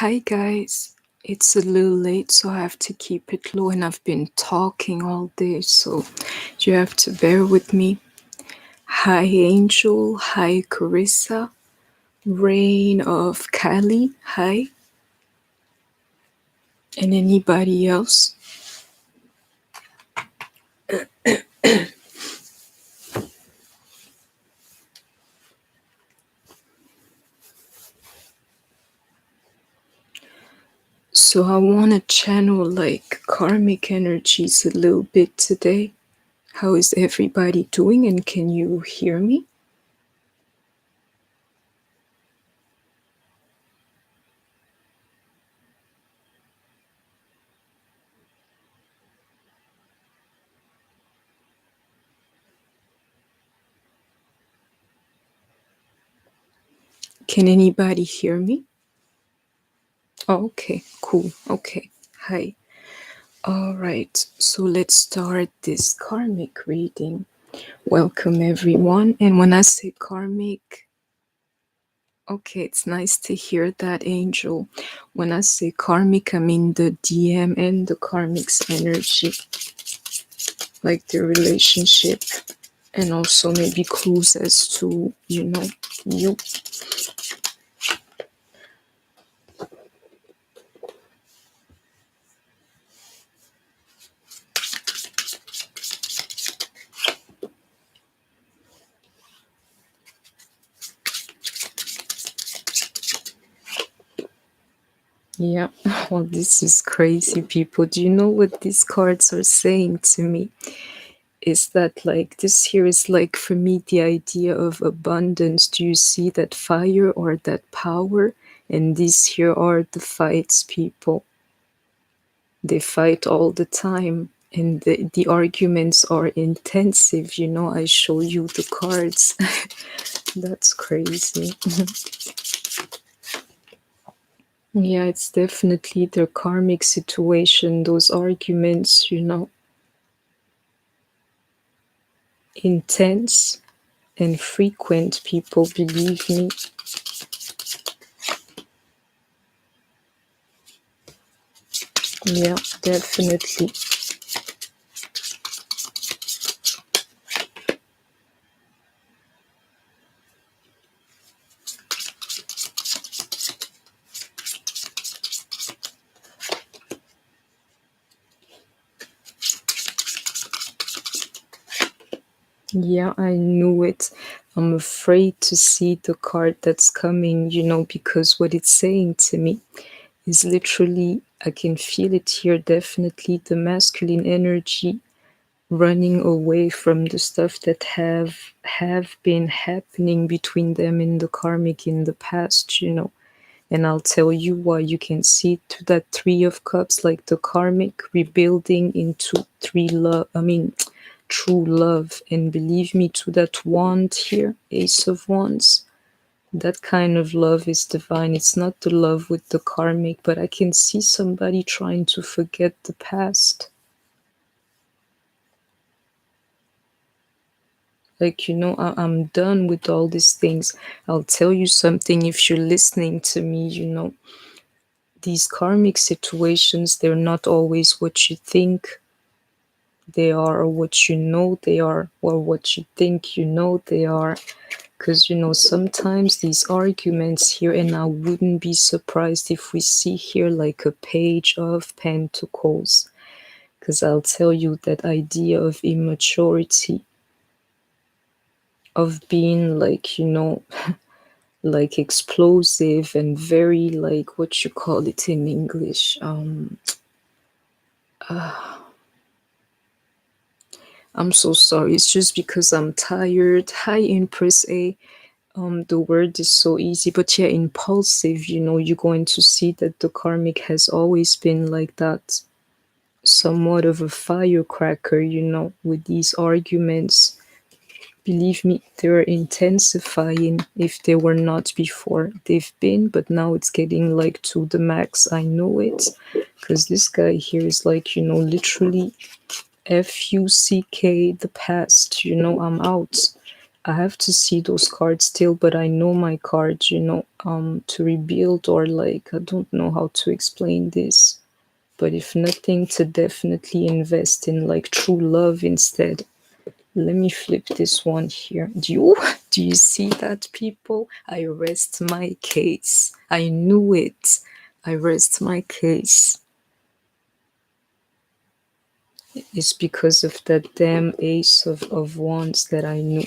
Hi guys, it's a little late so I have to keep it low and I've been talking all day so you have to bear with me. Hi Angel, hi Carissa, Rain of Cali, hi, and anybody else. So I want to channel like karmic energies a little bit today. How is everybody doing and can you hear me? Can anybody hear me? Oh, okay, cool. Okay. Hi. All right, so let's start this karmic reading. Welcome, everyone. And when I say karmic, okay, it's nice to hear that, Angel. When I say karmic, I mean the DM and the karmic's energy, like the relationship, and also maybe clues as to, you. Yeah, well, this is crazy, people. Do you know what these cards are saying to me? Is that like this here is like for me the idea of abundance. Do you see that fire or that power? And these here are the fights, people. They fight all the time and the arguments are intensive. I show you the cards. That's crazy. Yeah, it's definitely their karmic situation, those arguments, intense and frequent, people, believe me. Yeah, definitely. Yeah, I knew it. I'm afraid to see the card that's coming, because what it's saying to me is literally, I can feel it here, definitely the masculine energy running away from the stuff that have been happening between them in the karmic in the past. And I'll tell you why. You can see to that Three of Cups, like the karmic rebuilding into true love. And believe me, to that wand here, Ace of Wands, that kind of love is divine. It's not the love with the karmic, but I can see somebody trying to forget the past. Like, I'm done with all these things. I'll tell you something if you're listening to me, these karmic situations, they're not always what you think they are, or what you know they are, or what you think they are. Because, sometimes these arguments here, and I wouldn't be surprised if we see here like a Page of Pentacles. Because I'll tell you that idea of immaturity, of being like, like explosive and very like, what you call it in English, I'm so sorry, it's just because I'm tired. Hi Empress A. The word is so easy, but yeah, impulsive. You're going to see that the karmic has always been like that, somewhat of a firecracker, with these arguments. Believe me, they're intensifying. If they were not before, they've been, but now it's getting like to the max. I know it, because this guy here is like, literally FUCK, the past. I'm out. I have to see those cards still, but I know my cards, to rebuild, or like, I don't know how to explain this. But if nothing, to definitely invest in like true love instead. Let me flip this one here. Do you see that, people? I rest my case. I knew it. I rest my case. It's because of that damn ace of wands that I knew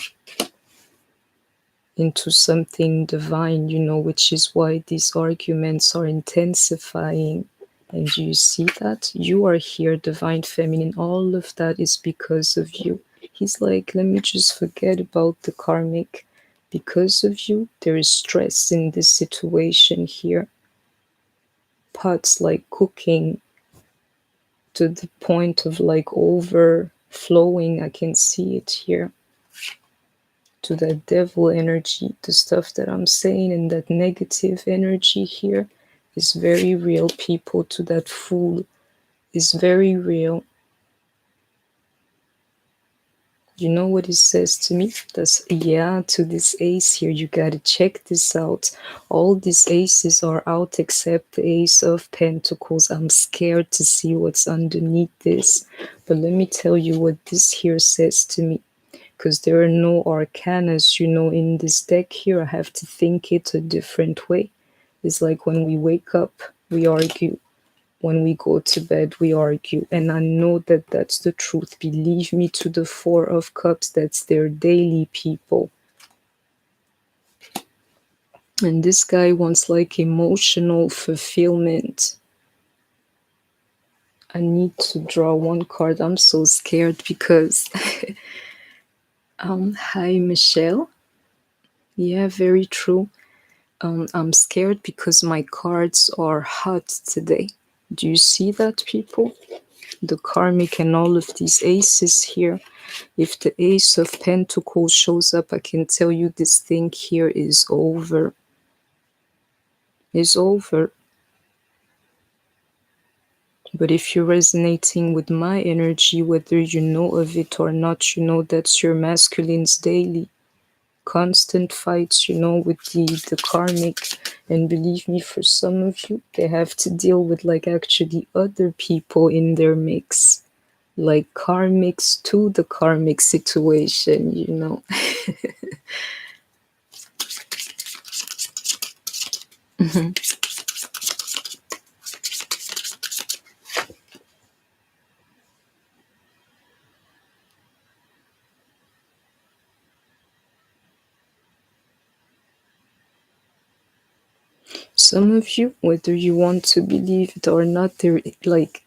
into something divine, which is why these arguments are intensifying. And you see that? You are here, divine feminine. All of that is because of you. He's like, let me just forget about the karmic. Because of you, there is stress in this situation here. Pots like cooking to the point of like overflowing. I can see it here. To that devil energy, the stuff that I'm saying, and that negative energy here is very real, people. To that fool is very real. You know what it says to me? That's, yeah, to this ace here, you gotta check this out. All these aces are out except the ace of pentacles. I'm scared to see what's underneath this. But let me tell you what this here says to me. Because there are no arcanas, in this deck here. I have to think it a different way. It's like when we wake up, we argue. When we go to bed, we argue. And I know that that's the truth. Believe me, to the Four of Cups, that's their daily, people. And this guy wants like emotional fulfillment. I need to draw one card. I'm so scared because hi Michelle. Yeah, very true. I'm scared because my cards are hot today. Do you see that, people? The karmic and all of these aces here. If the ace of pentacles shows up, I can tell you this thing here is over. Is over. But if you're resonating with my energy, whether you know of it or not, that's your masculines daily. Constant fights, with the karmic. And believe me, for some of you, they have to deal with like actually other people in their mix. Like karmics to the karmic situation, Some of you, whether you want to believe it or not, there like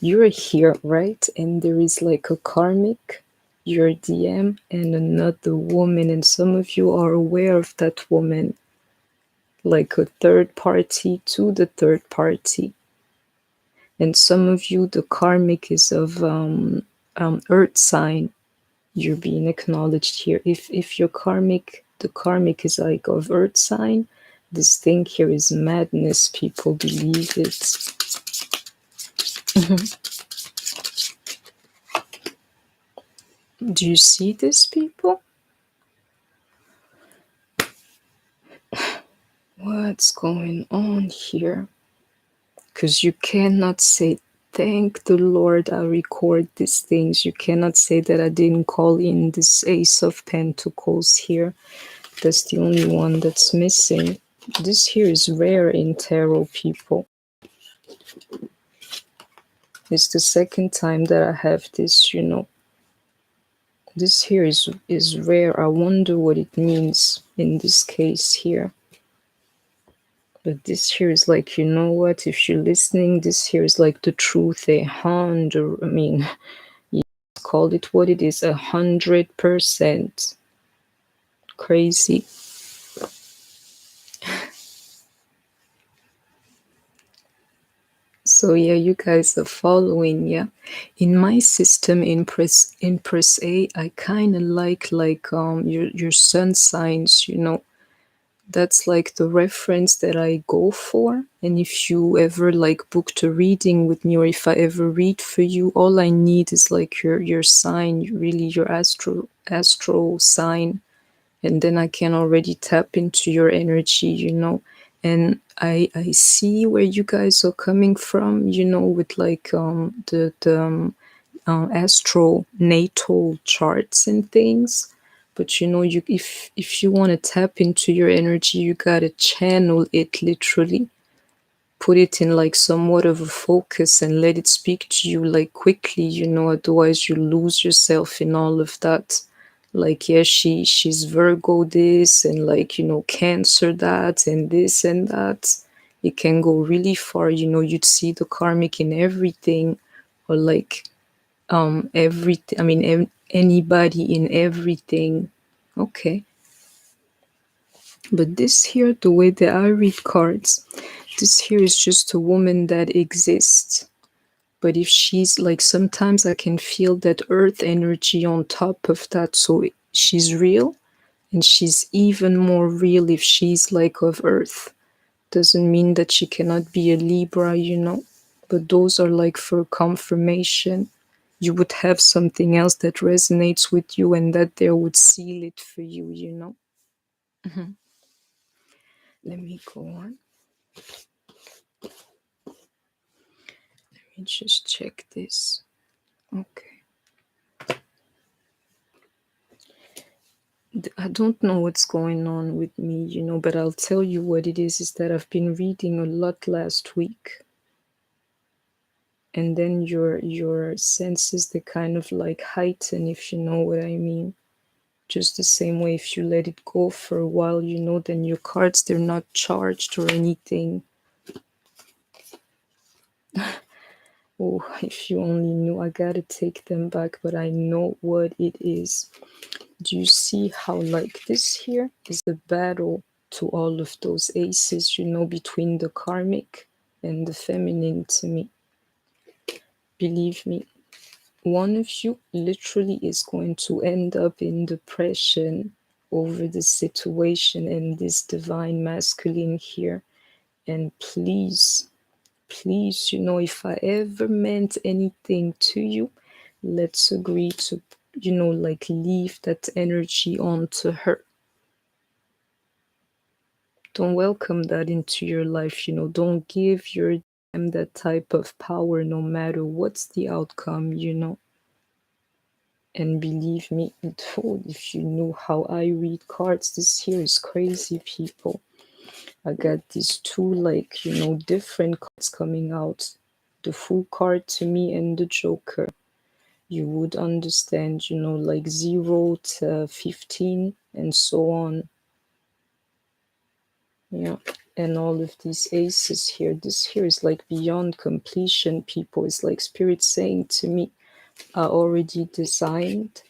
you're here, right? And there is like a karmic, your DM, and another woman, and some of you are aware of that woman, like a third party to the third party. And some of you, the karmic is of earth sign. You're being acknowledged here. If your karmic, the karmic is like of earth sign, this thing here is madness, people. Believe it. Do you see this, people? What's going on here? Because you cannot say, thank the Lord I record these things. You cannot say that I didn't call in this ace of pentacles here. That's the only one that's missing. This here is rare in tarot, people. It's the second time that I have this, This here is rare. I wonder what it means in this case here. But this here is like, you know what? If you're listening, this here is like the truth. 100, I mean, you call it what it is, 100%. Crazy. So yeah, you guys are following, yeah. In my system, Impress A, I kind of like your sun signs, That's like the reference that I go for. And if you ever like booked a reading with me, or if I ever read for you, all I need is like your sign, really your astro sign, and then I can already tap into your energy, And I see where you guys are coming from, with like the astro natal charts and things. But you if you want to tap into your energy, you gotta channel it literally, put it in like somewhat of a focus and let it speak to you like quickly, otherwise you lose yourself in all of that. Like, yeah, she's Virgo this, and like, Cancer that, and this and that. It can go really far, you'd see the karmic in everything, or like everything, I mean anybody in everything. Okay. But this here, the way that I read cards, this here is just a woman that exists. But if she's like, sometimes I can feel that earth energy on top of that. So she's real, and she's even more real if she's like of earth. Doesn't mean that she cannot be a Libra, But those are like for confirmation. You would have something else that resonates with you, and that there would seal it for you. Let me go on. Let me just check this. Okay. I don't know what's going on with me, but I'll tell you what it is that I've been reading a lot last week. And then your senses, they kind of like heighten, if you know what I mean. Just the same way, if you let it go for a while, then your cards, they're not charged or anything. Oh, if you only knew. I gotta take them back, but I know what it is. Do you see how like this here is the battle to all of those aces, between the karmic and the feminine to me? Believe me, one of you literally is going to end up in depression over the situation and this divine masculine here. And please, please, if I ever meant anything to you, let's agree to, like leave that energy on to her. Don't welcome that into your life, don't give your them that type of power, no matter what's the outcome. And believe me, if you knew how I read cards, this here is crazy, people. I got these two, like, different cards coming out. The Fool card to me and the Joker. You would understand, like 0 to 15 and so on. Yeah. And all of these aces here. This here is like beyond completion, people. It's like Spirit saying to me, I already designed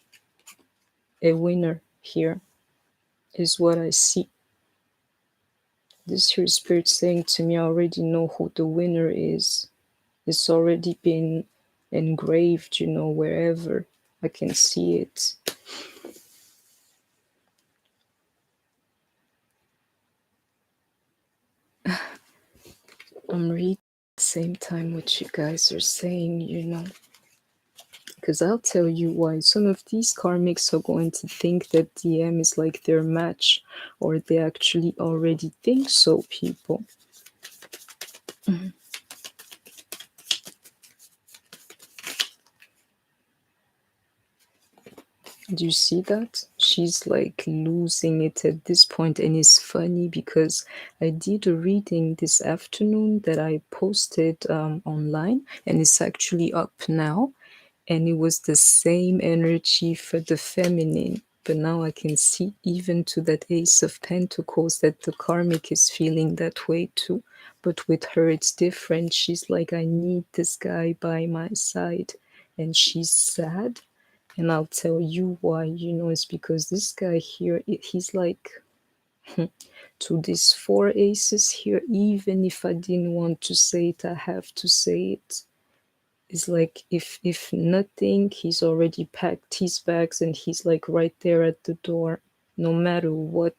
a winner here, is what I see. This here is Spirit saying to me, I already know who the winner is. It's already been engraved, wherever I can see it. I'm reading at the same time what you guys are saying, because I'll tell you why. Some of these karmics are going to think that DM is like their match, or they actually already think so, people. Do you see that? She's like losing it at this point, and it's funny because I did a reading this afternoon that I posted online, and it's actually up now, and it was the same energy for the feminine. But now I can see even to that Ace of Pentacles that the karmic is feeling that way too. But with her, it's different. She's like, I need this guy by my side. And she's sad. And I'll tell you why, it's because this guy here, he's like, to these 4 aces here, even if I didn't want to say it, I have to say it. It's like, if nothing, he's already packed his bags and he's like right there at the door. no matter what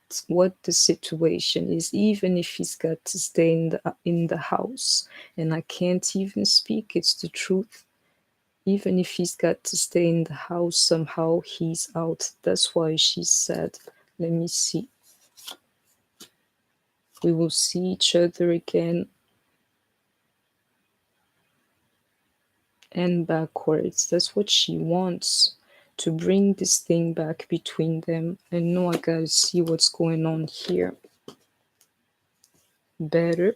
the situation is, even if he's got to stay in the house and I can't even speak, it's the truth. Even if he's got to stay in the house, somehow he's out. That's why she said, let me see, we will see each other again. And backwards. That's what she wants, to bring this thing back between them. And no, I gotta see what's going on here. Better.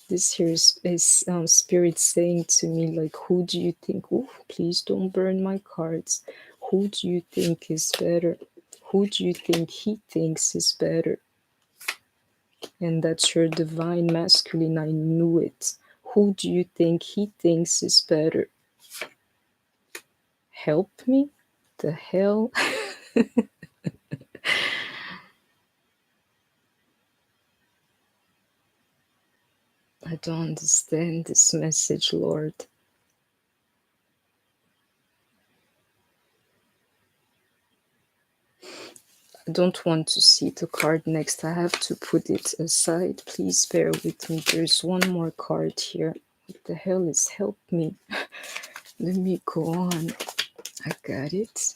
This here is spirit saying to me, like, who do you think? Oh, please don't burn my cards. Who do you think is better? Who do you think he thinks is better? And that's your divine masculine. I knew it. Who do you think he thinks is better? Help me? The hell? I don't understand this message, Lord. I don't want to see the card next. I have to put it aside. Please bear with me. There's one more card here. What the hell is help me? Let me go on. I got it.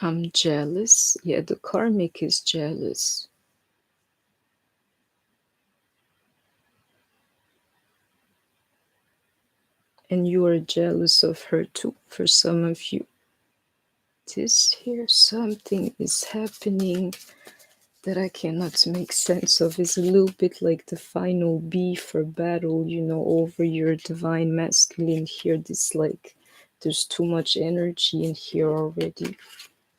I'm jealous. Yeah, the karmic is jealous. And you are jealous of her too, for some of you. This here, something is happening that I cannot make sense of. Is a little bit like the final beef or battle, you know, over your divine masculine here. This, like, there's too much energy in here already.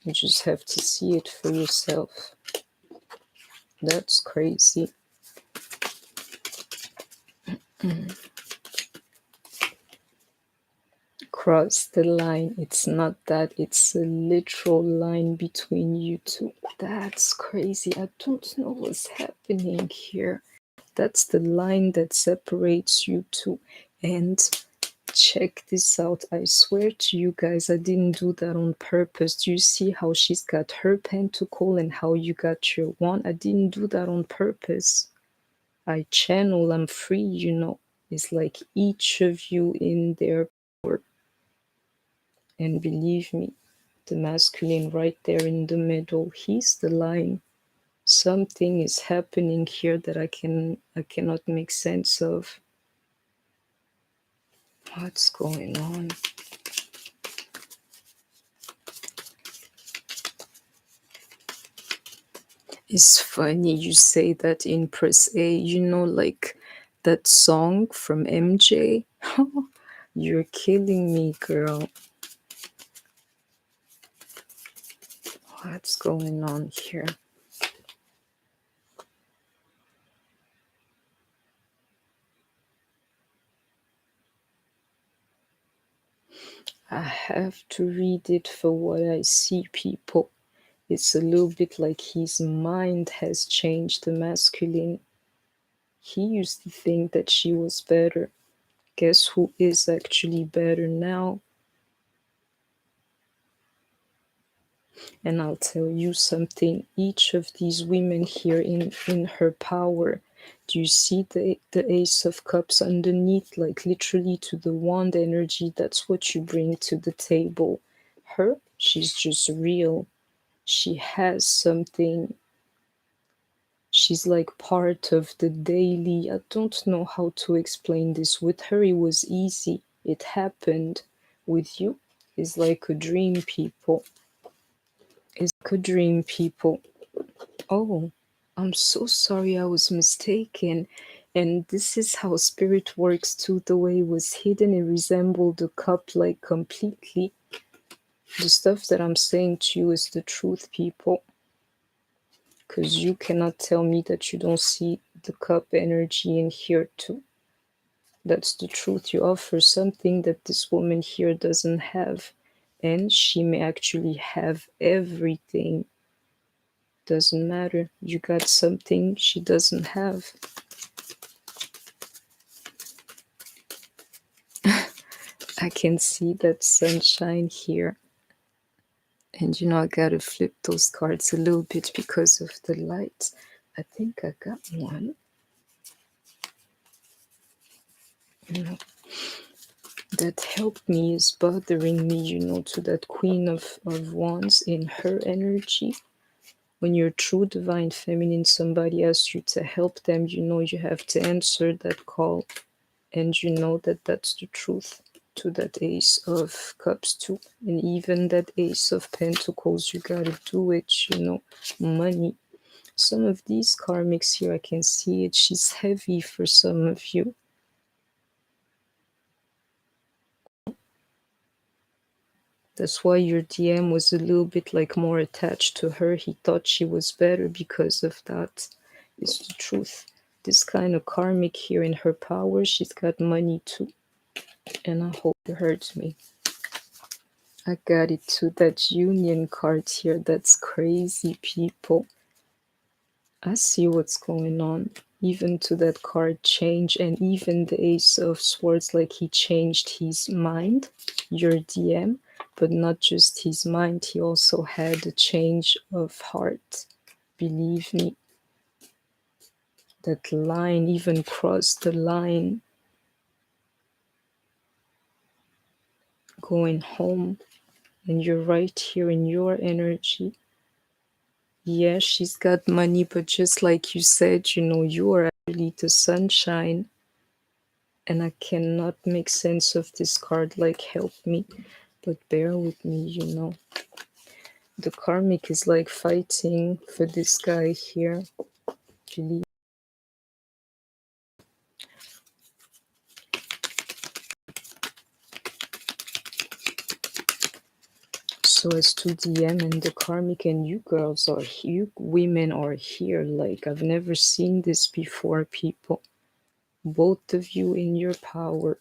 You just have to see it for yourself. That's crazy. Cross the line. It's not that, it's a literal line between you two. That's crazy. I don't know what's happening here. That's the line that separates you two. And check this out. I swear to you guys, I didn't do that on purpose. Do you see how she's got her pentacle and how you got your one? I didn't do that on purpose. I channel, I'm free, you know. It's like each of you in their power. And believe me, the masculine right there in the middle, he's the line. Something is happening here that I cannot make sense of. What's going on? It's funny you say that in press A, you know, like that song from MJ. You're killing me, girl. What's going on here? I have to read it for what I see, people. It's a little bit like his mind has changed, the masculine. He used to think that she was better. Guess who is actually better now? And I'll tell you something, each of these women here in her power, do you see the Ace of Cups underneath, like literally to the wand energy? That's what you bring to the table. Her, she's just real. She has something. She's like part of the daily. I don't know how to explain this. With her, it was easy. It happened. With you, it's like a dream, people. It's like a dream, people. Oh, I'm so sorry, I was mistaken. And this is how spirit works too. The way it was hidden, it resembled the cup like completely. The stuff that I'm saying to you is the truth, people. Because you cannot tell me that you don't see the cup energy in here too. That's the truth. You offer something that this woman here doesn't have. And she may actually have everything. Doesn't matter. You got something she doesn't have. I can see that sunshine here. And I gotta flip those cards a little bit because of the light. I think I got one. That helped me is bothering me, to that Queen of Wands in her energy. When you're true divine feminine, somebody asks you to help them, you have to answer that call. And you know that that's the truth. To that Ace of Cups too. And even that Ace of Pentacles, you gotta do it, money. Some of these karmics here, I can see it. She's heavy for some of you. That's why your DM was a little bit like more attached to her. He thought she was better because of that. It's the truth. This kind of karmic here in her power, she's got money too. And I hope it hurts me. I got it too. That union card here, that's crazy, people. I see what's going on. Even to that card change, and even the Ace of Swords, like he changed his mind, your DM, but not just his mind, he also had a change of heart. Believe me. That line even crossed the line. Going home. And you're right here in your energy. Yeah, she's got money, but just like you said, you are actually the sunshine. And I cannot make sense of this card, like help me. But bear with me, The karmic is like fighting for this guy here. Believe. So as to DM and the karmic, and you girls are you women are here. Like I've never seen this before, people. Both of you in your power.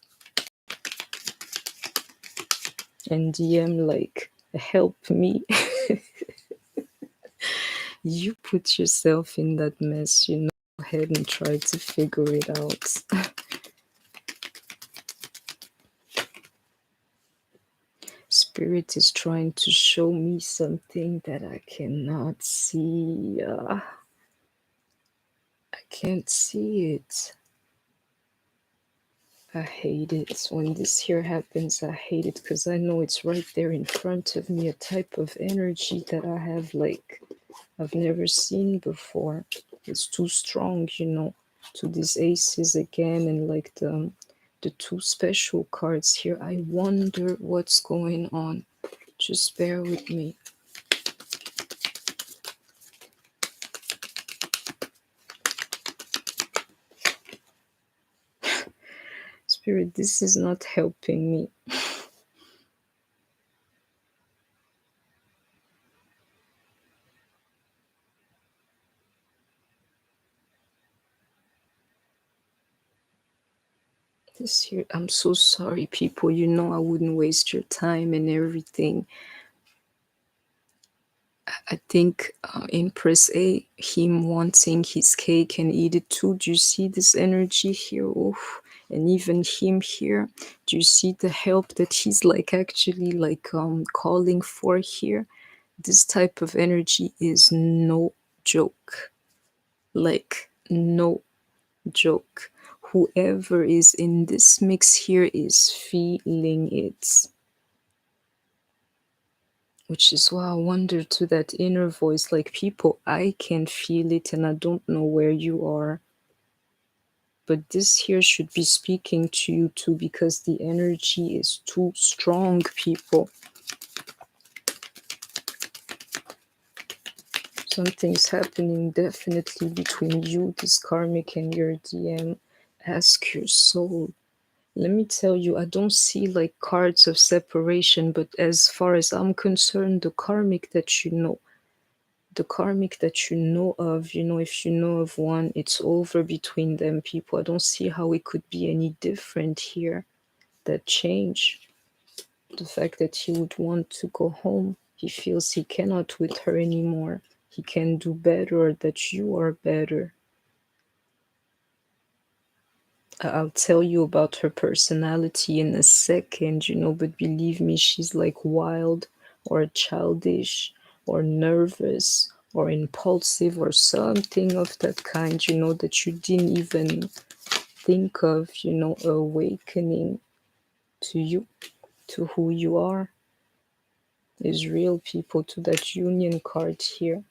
And DM like help me. You put yourself in that mess, Go ahead and try to figure it out. Spirit is trying to show me something that I cannot see. I can't see it. I hate it. When this here happens, I hate it because I know it's right there in front of me, a type of energy that I have like I've never seen before. It's too strong, to these aces again, and like the two special cards here. I wonder what's going on. Just bear with me. Spirit, this is not helping me. This here, I'm so sorry, people. I wouldn't waste your time and everything. I think Empress A, him wanting his cake and eat it too. Do you see this energy here? Oof. And even him here, do you see the help that he's like actually like calling for here? This type of energy is no joke. Like no joke. Whoever is in this mix here is feeling it. Which is why I wonder to that inner voice, like people, I can feel it and I don't know where you are. But this here should be speaking to you too, because the energy is too strong, people. Something's happening definitely between you, this karmic, and your DM. Ask your soul. Let me tell you, I don't see like cards of separation, but as far as I'm concerned, the karmic that you know of, if you know of one, it's over between them, people. I don't see how it could be any different here. That change. The fact that he would want to go home. He feels he cannot with her anymore. He can do better, or that you are better. I'll tell you about her personality in a second, but believe me, she's like wild. or childish or nervous or impulsive or something of that kind, that you didn't even think of, awakening to you, to who you are, is real, people, to that union card here.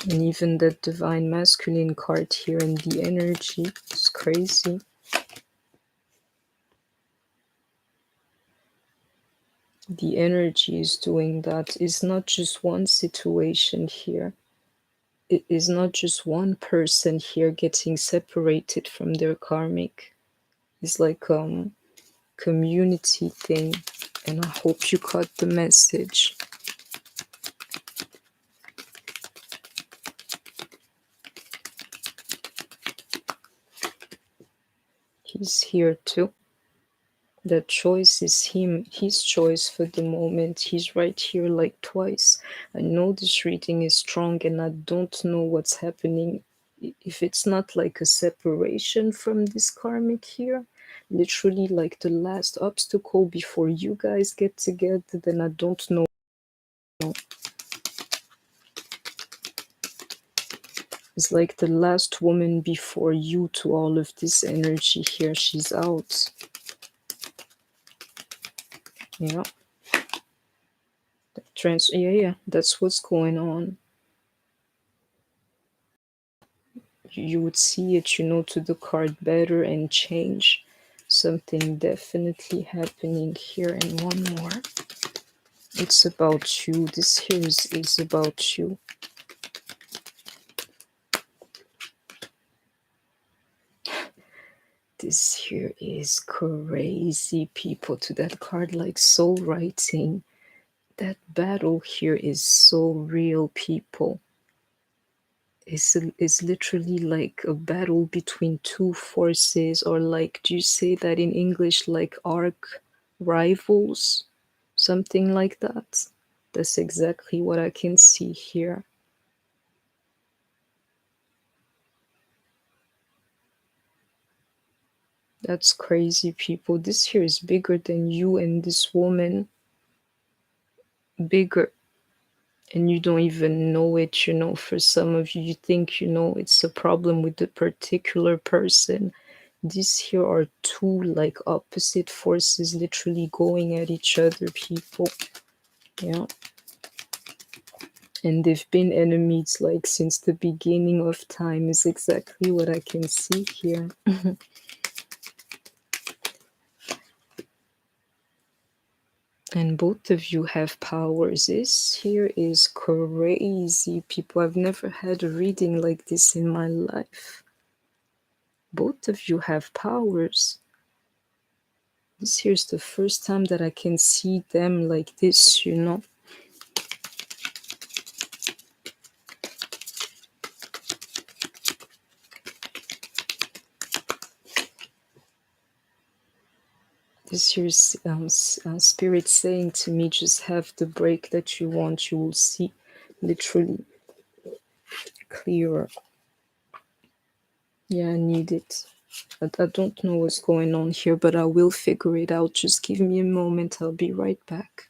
And even that divine masculine card here in the energy is crazy. The energy is doing that. It's not just one situation here. It is not just one person here getting separated from their karmic. It's like community thing. And I hope you caught the message. He's here too. That choice is his choice for the moment. He's right here like twice. I know this reading is strong and I don't know what's happening. If it's not like a separation from this karmic here, literally like the last obstacle before you guys get together, then I don't know. It's like the last woman before you to all of this energy here. She's out. Yeah. Yeah, that's what's going on. You would see it, to the card better and change. Something definitely happening here. And one more. It's about you. This here is about you. This here is crazy, people, to that card, like soul writing. That battle here is so real, people. It's literally like a battle between two forces, or like, do you say that in English, like arch rivals? Something like that. That's exactly what I can see here. That's crazy, people. This here is bigger than you and this woman. Bigger. And you don't even know it, for some of you, you think, it's a problem with the particular person. These here are two like opposite forces literally going at each other, people. Yeah. And they've been enemies like since the beginning of time, is exactly what I can see here. And both of you have powers. This here is crazy, people. I've never had a reading like this in my life. Both of you have powers. This here's the first time that I can see them like this, This here's spirit saying to me, just have the break that you want. You will see literally clearer. Yeah, I need it. I don't know what's going on here, but I will figure it out. Just give me a moment. I'll be right back.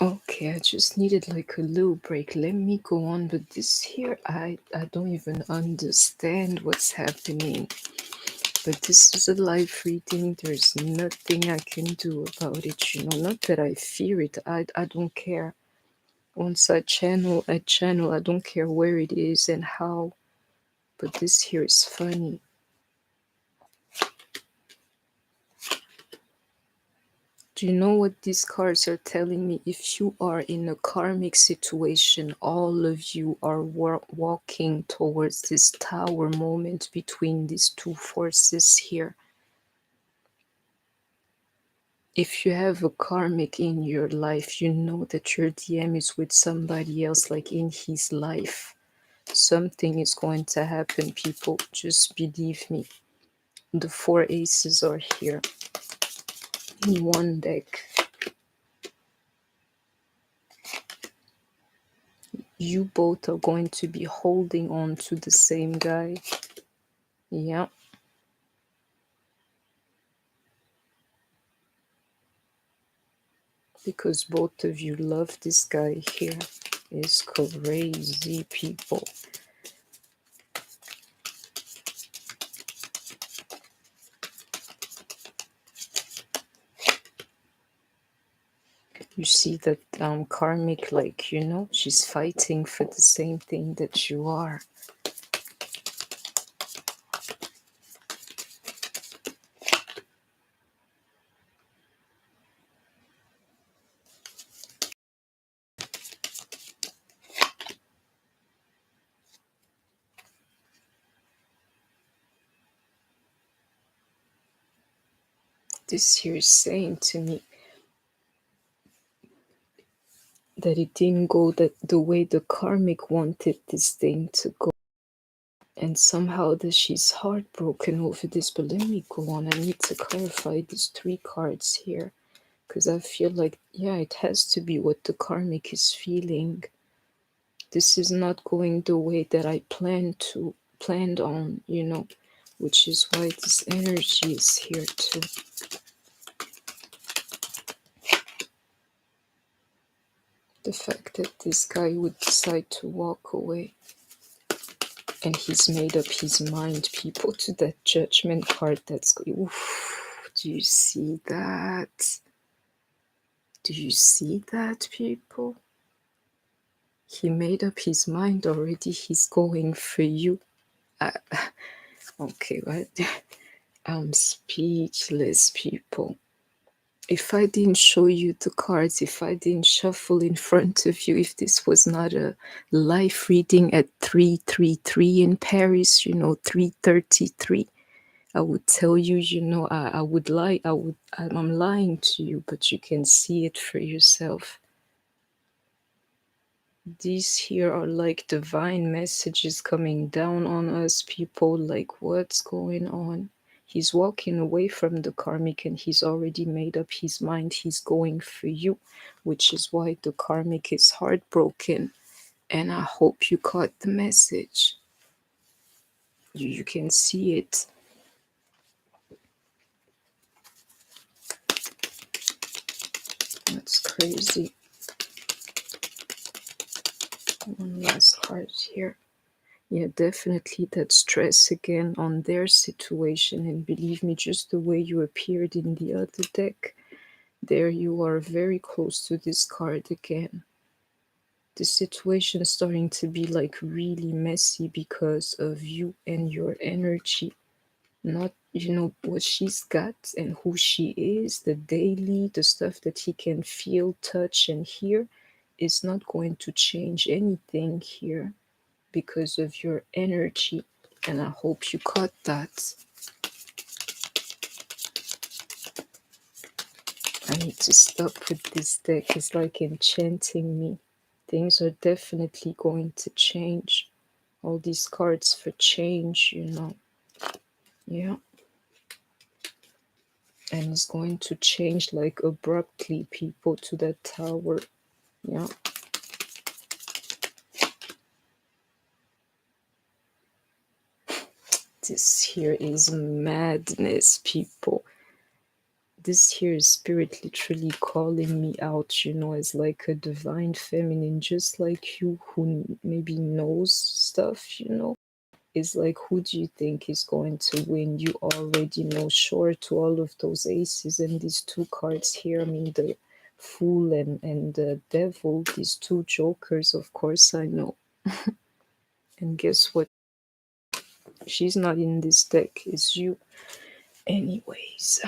Okay, I just needed like a little break. Let me go on, but this here, I don't even understand what's happening. But this is a live reading. There's nothing I can do about it, you know. Not that I fear it. I don't care. Once I channel, I channel. I don't care where it is and how. But this here is funny. Do you know what these cards are telling me? If you are in a karmic situation, all of you are walking towards this tower moment between these two forces here. If you have a karmic in your life, you know that your DM is with somebody else, like in his life. Something is going to happen, people. Just believe me. The four aces are here in one deck. You both are going to be holding on to the same guy. Yeah. Because both of you love this guy here. It's crazy, people. You see that karmic, like, you know, she's fighting for the same thing that you are. This here is saying to me that it didn't go the way the karmic wanted this thing to go. And somehow that she's heartbroken over this. But let me go on. I need to clarify these three cards here. Because I feel like, yeah, it has to be what the karmic is feeling. This is not going the way that I planned on, you know, which is why this energy is here too. The fact that this guy would decide to walk away, and he's made up his mind, people, to that judgment card. That's oof, do you see that? Do you see that, people? He made up his mind already. He's going for you. Okay, what? I'm speechless, people. If I didn't show you the cards, if I didn't shuffle in front of you, if this was not a live reading at 333 in Paris, you know, 333, I would tell you, you know, I would lie. I'm lying to you, but you can see it for yourself. These here are like divine messages coming down on us, people. Like, what's going on? He's walking away from the karmic and he's already made up his mind. He's going for you, which is why the karmic is heartbroken. And I hope you caught the message. You can see it. That's crazy. One last card here. Yeah, definitely that stress again on their situation. And believe me, just the way you appeared in the other deck, there you are very close to this card again. The situation is starting to be like really messy because of you and your energy. Not, you know, what she's got and who she is, the daily, the stuff that he can feel, touch, and hear is not going to change anything here because of your energy. And I hope you caught that. I need to stop with this deck. It's like enchanting me. Things are definitely going to change. All these cards for change, you know. Yeah. And it's going to change like abruptly, people, to that tower. Yeah. This here is madness, people. this here is spirit literally calling me out, you know, as like a divine feminine, just like you, who maybe knows stuff, you know. It's like, who do you think is going to win? You already know. Sure, to all of those aces and these two cards here, I mean, the Fool and the Devil, these two jokers, of course I know. And guess what? She's not in this deck, it's you. Anyways,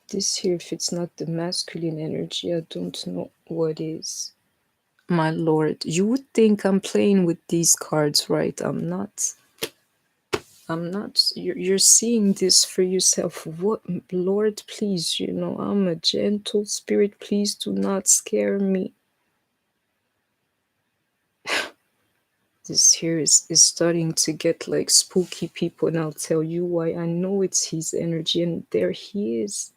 this here, if it's not the masculine energy, I don't know what is. My lord, you would think I'm playing with these cards, right? I'm not. I'm not. You're seeing this for yourself. What, Lord, please, you know, I'm a gentle spirit. Please do not scare me. This here is starting to get like spooky, people, and I'll tell you why. I know it's his energy, and there he is.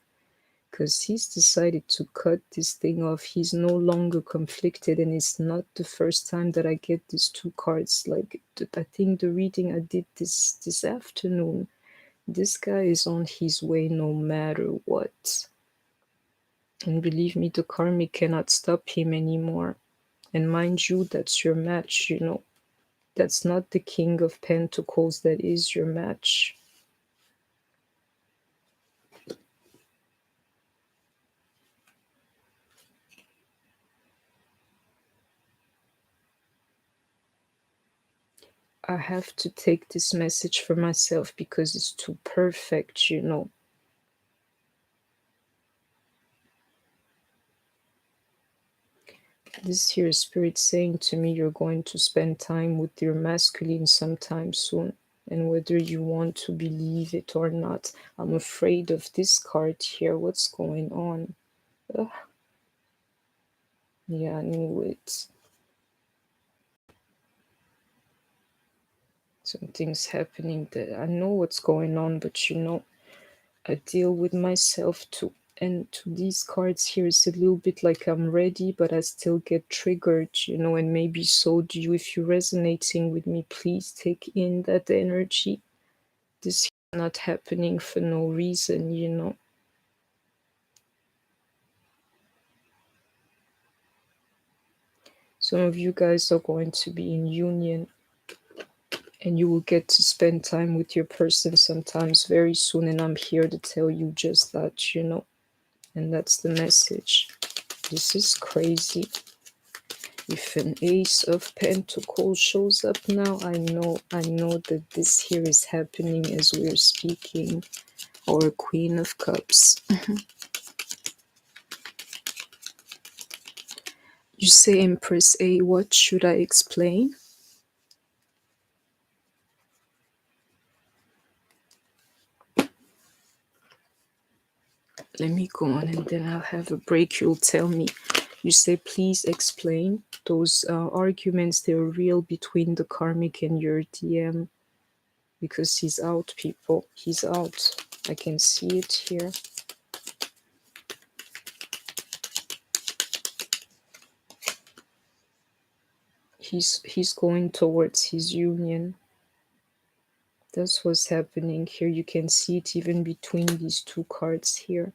Because he's decided to cut this thing off. He's no longer conflicted, and it's not the first time that I get these two cards. Like, I think the reading I did this afternoon, this guy is on his way no matter what. And believe me, the Karmic cannot stop him anymore. And mind you, that's your match, you know. That's not the King of Pentacles, that is your match. I have to take this message for myself because it's too perfect, you know. This here spirit saying to me, you're going to spend time with your masculine sometime soon. And whether you want to believe it or not, I'm afraid of this card here. What's going on? Ugh. Yeah, I knew it. Something's happening there. I know what's going on, but you know, I deal with myself too. And to these cards here, it's a little bit like I'm ready, but I still get triggered, you know, and maybe so do you. If you're resonating with me, please take in that energy. This is not happening for no reason, you know. Some of you guys are going to be in union, and you will get to spend time with your person sometimes very soon, and I'm here to tell you just that, you know. And that's the message. This is crazy. If an Ace of Pentacles shows up now, I know that this here is happening as we're speaking. Or Queen of Cups. You say, Empress A, what should I explain? Let me go on and then I'll have a break. You'll tell me. You say, please explain. Those arguments, they're real between the Karmic and your DM. Because he's out, people. He's out. I can see it here. He's going towards his union. That's what's happening here. You can see it even between these two cards here.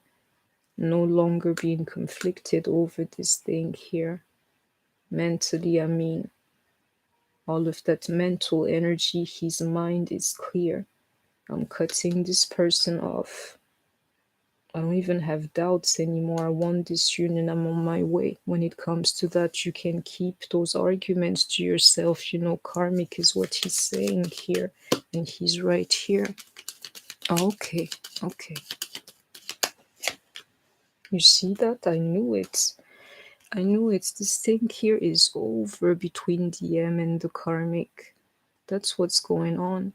No longer being conflicted over this thing here. Mentally, I mean, all of that mental energy, his mind is clear. I'm cutting this person off. I don't even have doubts anymore. I want this union. I'm on my way. When it comes to that, you can keep those arguments to yourself. You know, Karmic is what he's saying here. And he's right here. Okay, okay. You see that? I knew it. I knew it. This thing here is over between DM and the Karmic. That's what's going on.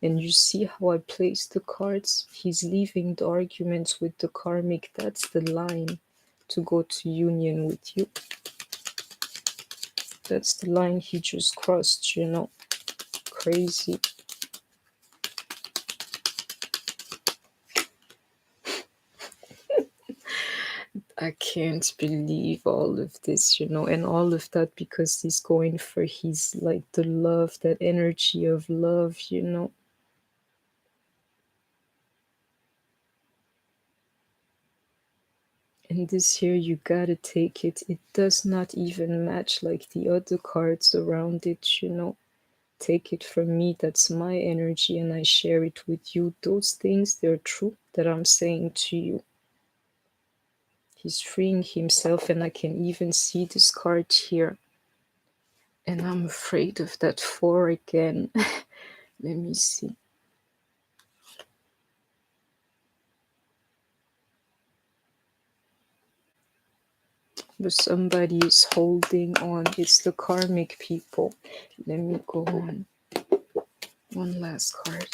And you see how I place the cards? He's leaving the arguments with the Karmic. That's the line to go to union with you. That's the line he just crossed, you know. Crazy. can't believe all of this, and all of that because he's going for his, like, the love, that energy of love. And this here, you gotta take it. It does not even match like the other cards around it. Take it from me, that's my energy, and I share it with you. Those things, they're true that I'm saying to you. He's freeing himself, and I can even see this card here. And I'm afraid of that 4 again. Let me see. But somebody is holding on. It's the karmic people. Let me go on. One last card.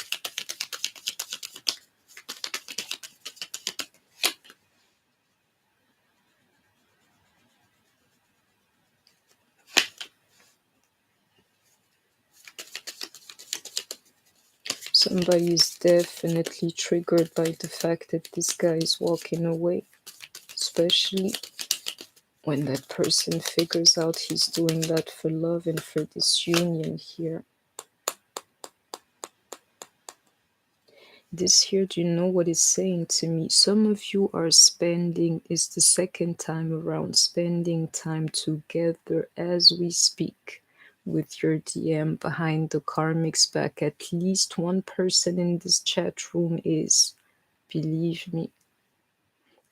Somebody is definitely triggered by the fact that this guy is walking away. Especially when that person figures out he's doing that for love and for this union here. This here, do you know what it's saying to me? Some of you are spending, it's the second time around, spending time together as we speak with your DM behind the karmic's back. At least one person in this chat room is, believe me.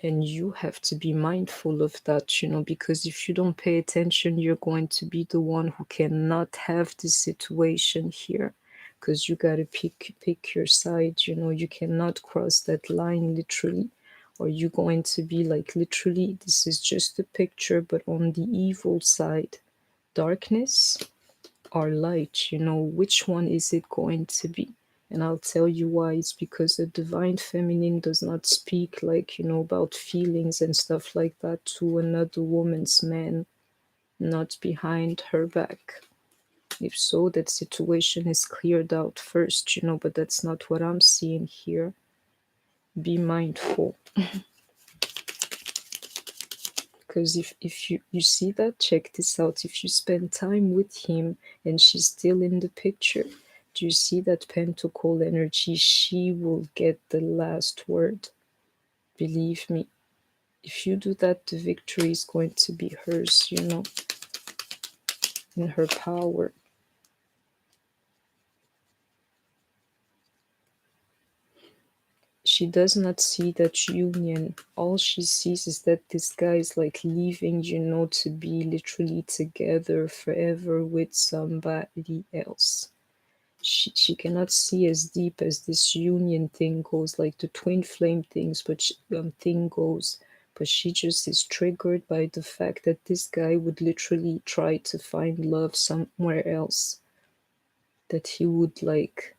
And you have to be mindful of that, because if you don't pay attention, you're going to be the one who cannot have this situation here. Because you gotta pick your side, you cannot cross that line literally, or you're going to be like, literally, this is just a picture, but on the evil side, darkness or light, which one is it going to be? And I'll tell you why. It's because the divine feminine does not speak like, about feelings and stuff like that to another woman's man, not behind her back. If so, that situation is cleared out first, but that's not what I'm seeing here. Be mindful. Because if you see that, check this out. If you spend time with him and she's still in the picture, do you see that pentacle energy? She will get the last word. Believe me. If you do that, the victory is going to be hers, in her power. She does not see that union. All she sees is that this guy is like leaving, to be literally together forever with somebody else. She cannot see as deep as this union thing goes, like the twin flame things, but thing goes. But she just is triggered by the fact that this guy would literally try to find love somewhere else. That he would like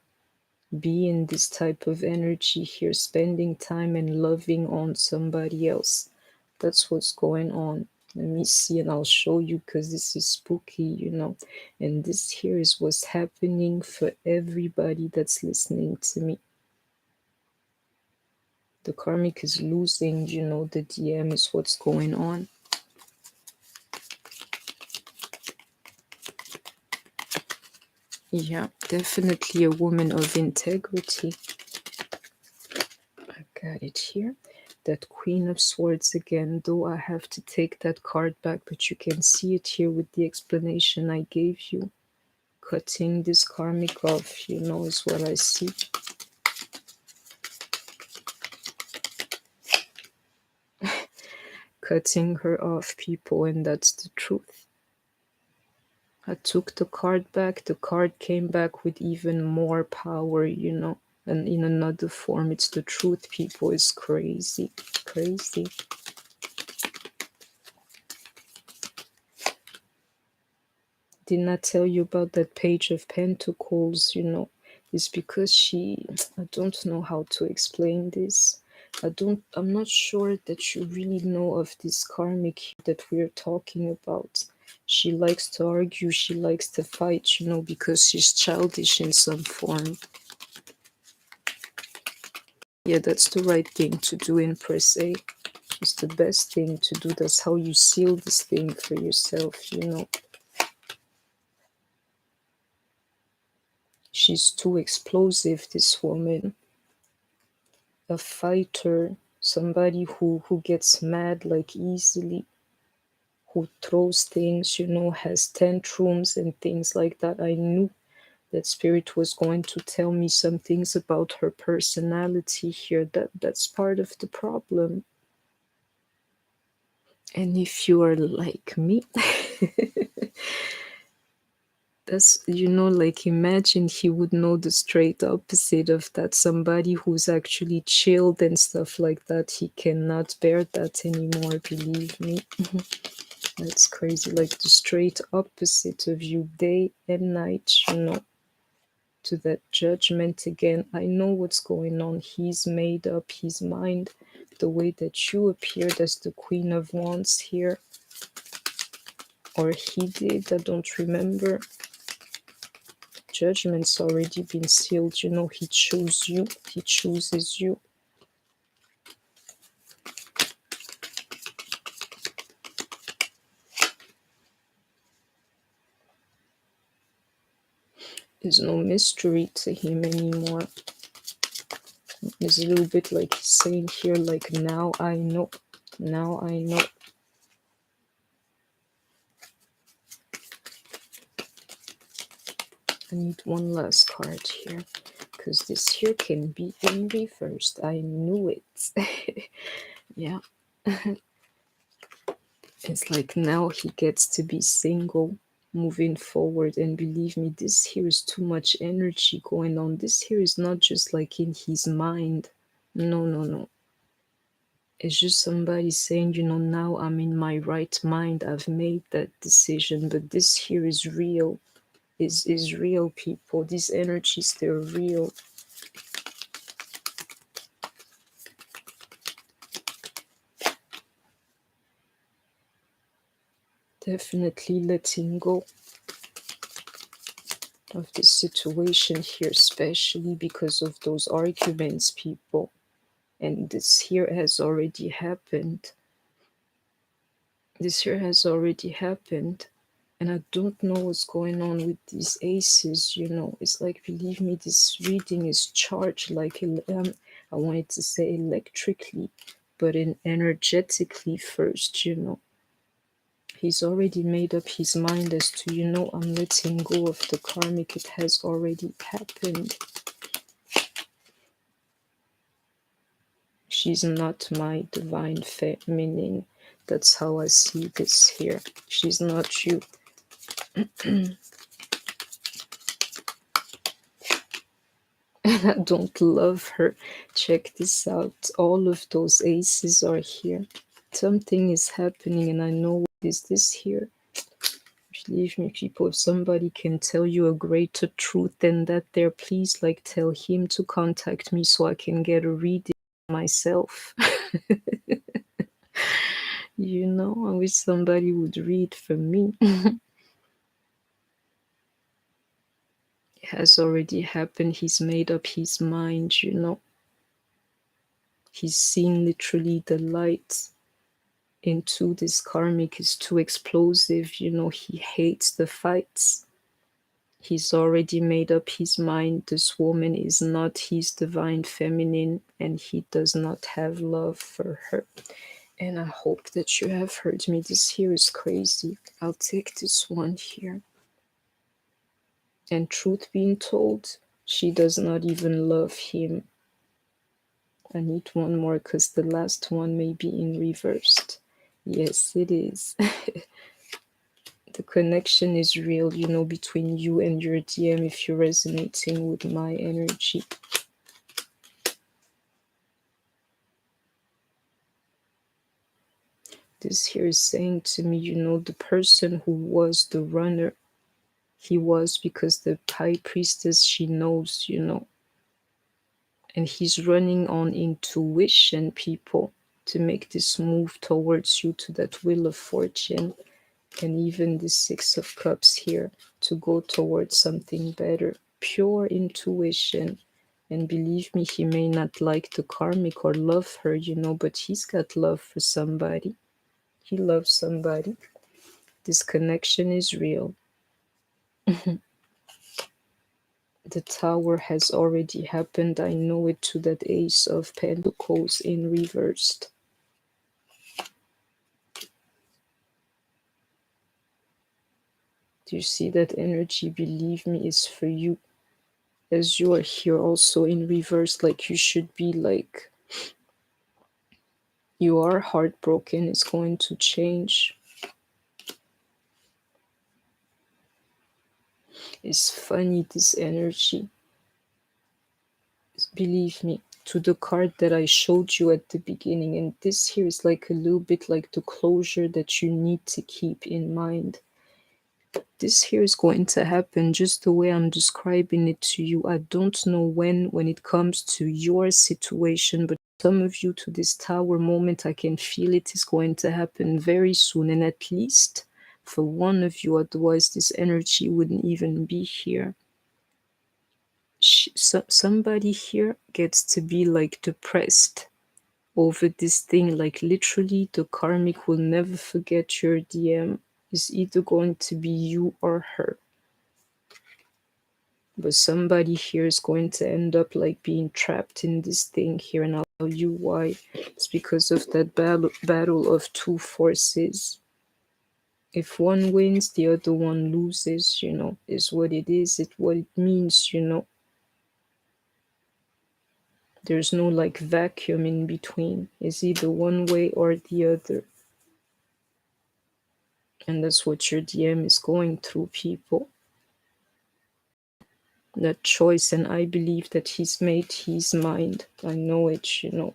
be in this type of energy here, spending time and loving on somebody else. That's what's going on. Let me see, and I'll show you, because this is spooky, and this here is what's happening for everybody that's listening to me. The karmic is losing, the DM is what's going on. Yeah, definitely a woman of integrity. I got it here. That Queen of Swords again, though I have to take that card back, but you can see it here with the explanation I gave you. Cutting this karmic off, is what I see. Cutting her off, people, and that's the truth. I took the card back. The card came back with even more power, and in another form. It's the truth, people. It's crazy. Crazy. Did not tell you about that Page of Pentacles, It's because I don't know how to explain this. I'm not sure that you really know of this karmic that we're talking about. She likes to argue, she likes to fight, because she's childish in some form. Yeah, that's the right thing to do in press A. It's the best thing to do. That's how you seal this thing for yourself, you know. She's too explosive, this woman. A fighter, somebody who gets mad like easily, who throws things, you know, has tantrums and things like that. I knew that spirit was going to tell me some things about her personality here. That's part of the problem. And if you are like me, that's, you know, like imagine he would know the straight opposite of that. Somebody who's actually chilled and stuff like that, he cannot bear that anymore, believe me. That's crazy. Like the straight opposite of you, day and night, you know, to that judgment again. I know what's going on. He's made up his mind. The way that you appeared as the Queen of Wands here, or he did, I don't remember. Judgment's already been sealed, you know. He chose you, he chooses you. There's no mystery to him anymore. It's a little bit like he's saying here, like, now I know, now I know. I need one last card here, because this here can be in reversed. I knew it. Yeah. It's like now he gets to be single moving forward. And believe me, this here is too much energy going on. This here is not just like in his mind. No, no, no. It's just somebody saying, you know, now I'm in my right mind. I've made that decision. But this here is real. Is real, people. These energies, they're real. Definitely letting go of this situation here, especially because of those arguments, people. And this here has already happened. This here has already happened. And I don't know what's going on with these aces, you know. It's like, believe me, this reading is charged like, I wanted to say electrically, but in energetically first, you know. He's already made up his mind as to, you know, I'm letting go of the karmic. It has already happened. She's not my divine feminine. That's how I see this here. She's not you. And I don't love her. Check this out. All of those aces are here. Something is happening, and I know what is this here. Believe me, people, if somebody can tell you a greater truth than that there, please, like, tell him to contact me so I can get a reading myself. You know, I wish somebody would read for me. It has already happened. He's made up his mind, you know. He's seen literally the light into this karmic is too explosive, you know. He hates the fights. He's already made up his mind. This woman is not his divine feminine, and he does not have love for her. And I hope that you have heard me. This here is crazy. I'll take this one here. And truth being told, she does not even love him. I need one more because the last one may be in reversed. Yes, it is. The connection is real, you know, between you and your DM if you're resonating with my energy. This here is saying to me, you know, the person who was the runner, he was because the high priestess, she knows, you know. And he's running on intuition, people, to make this move towards you, to that wheel of fortune. And even the Six of Cups here, to go towards something better. Pure intuition. And believe me, he may not like the karmic or love her, you know, but he's got love for somebody. He loves somebody. This connection is real. The tower has already happened. I know it, to that Ace of Pentacles in reversed. Do you see that energy? Believe me, is for you. As you are here also in reverse, like you should be like, you are heartbroken. It's going to change. It's funny, this energy. Believe me, to the card that I showed you at the beginning, and this here is like a little bit like the closure that you need to keep in mind. This here is going to happen just the way I'm describing it to you. I don't know when it comes to your situation, but some of you, to this tower moment, I can feel it is going to happen very soon, and at least for one of you, otherwise this energy wouldn't even be here. Somebody here gets to be like depressed over this thing, like literally the karmic will never forget your DM. Is either going to be you or her, but somebody here is going to end up like being trapped in this thing here, and I'll tell you why. It's because of that battle of two forces. If one wins, the other one loses, you know, is what it is. It's what it means, you know. There's no like vacuum in between. It's either one way or the other. And that's what your DM is going through, people. That choice, and I believe that he's made his mind. I know it, you know.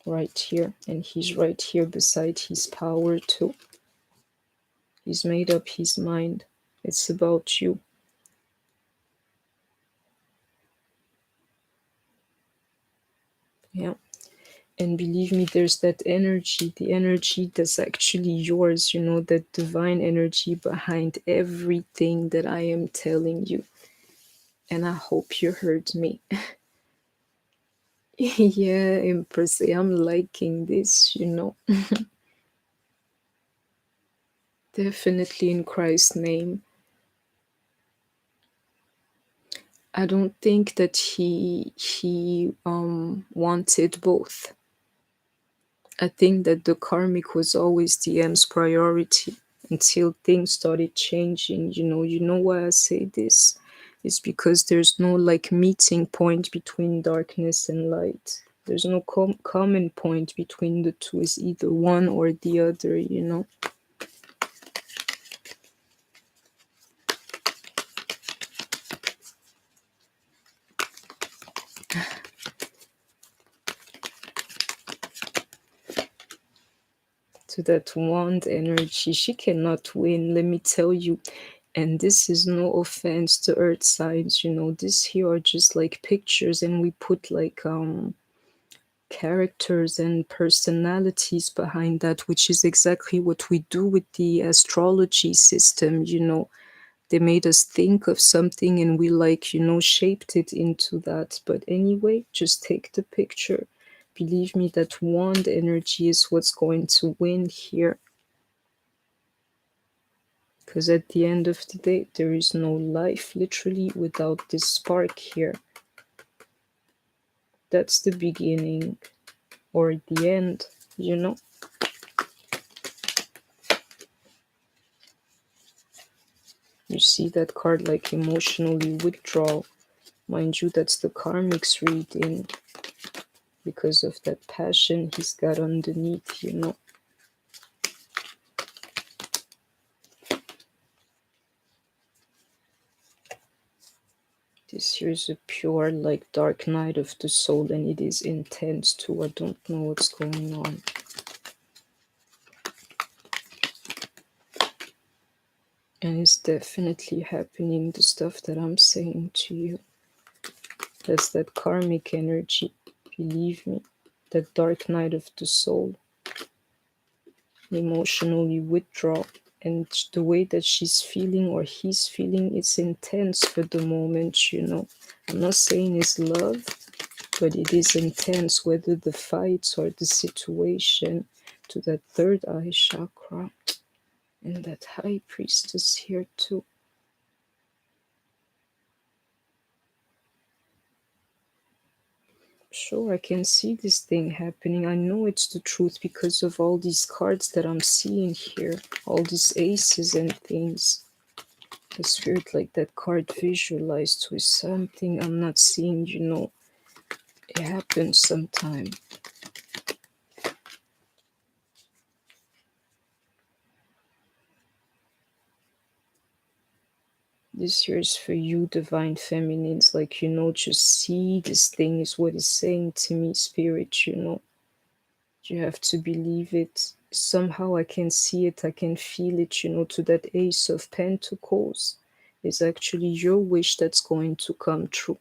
Right here, and he's right here beside his power too. He's made up his mind. It's about you. Yeah. And believe me, there's that energy, the energy that's actually yours, you know, that divine energy behind everything that I am telling you. And I hope you heard me. Yeah, Empress, I'm liking this, you know. Definitely in Christ's name. I don't think that he wanted both. I think that the karmic was always DM's priority until things started changing. You know why I say this? It's because there's no like meeting point between darkness and light. There's no common point between the two. It's either one or the other, you know. To that wand energy, she cannot win, let me tell you. And this is no offense to earth signs, you know, this here are just like pictures, and we put like characters and personalities behind that, which is exactly what we do with the astrology system, you know. They made us think of something and we like, you know, shaped it into that. But anyway, just take the picture. Believe me, that wand energy is what's going to win here. Because at the end of the day, there is no life literally without this spark here. That's the beginning or the end, you know. You see that card like emotionally withdraw. Mind you, that's the karmic's reading because of that passion he's got underneath, you know. This here is a pure like dark night of the soul, and it is intense too. I don't know what's going on. And it's definitely happening, the stuff that I'm saying to you. That's that karmic energy, believe me. That dark night of the soul. Emotionally withdraw. and the way that she's feeling or he's feeling, it's intense for the moment, you know. I'm not saying it's love, but it is intense, whether the fights or the situation. To that third eye chakra, and that high priestess here too. Sure, I can see this thing happening. I know it's the truth because of all these cards that I'm seeing here, all these aces and things. The spirit, like that card visualized with something I'm not seeing, you know. It happens sometime. This here is for you, divine feminines. Like, you know, just see this thing is what it's saying to me, spirit, you know. You have to believe it. Somehow I can see it, I can feel it, you know, to that Ace of Pentacles. It's actually your wish that's going to come true.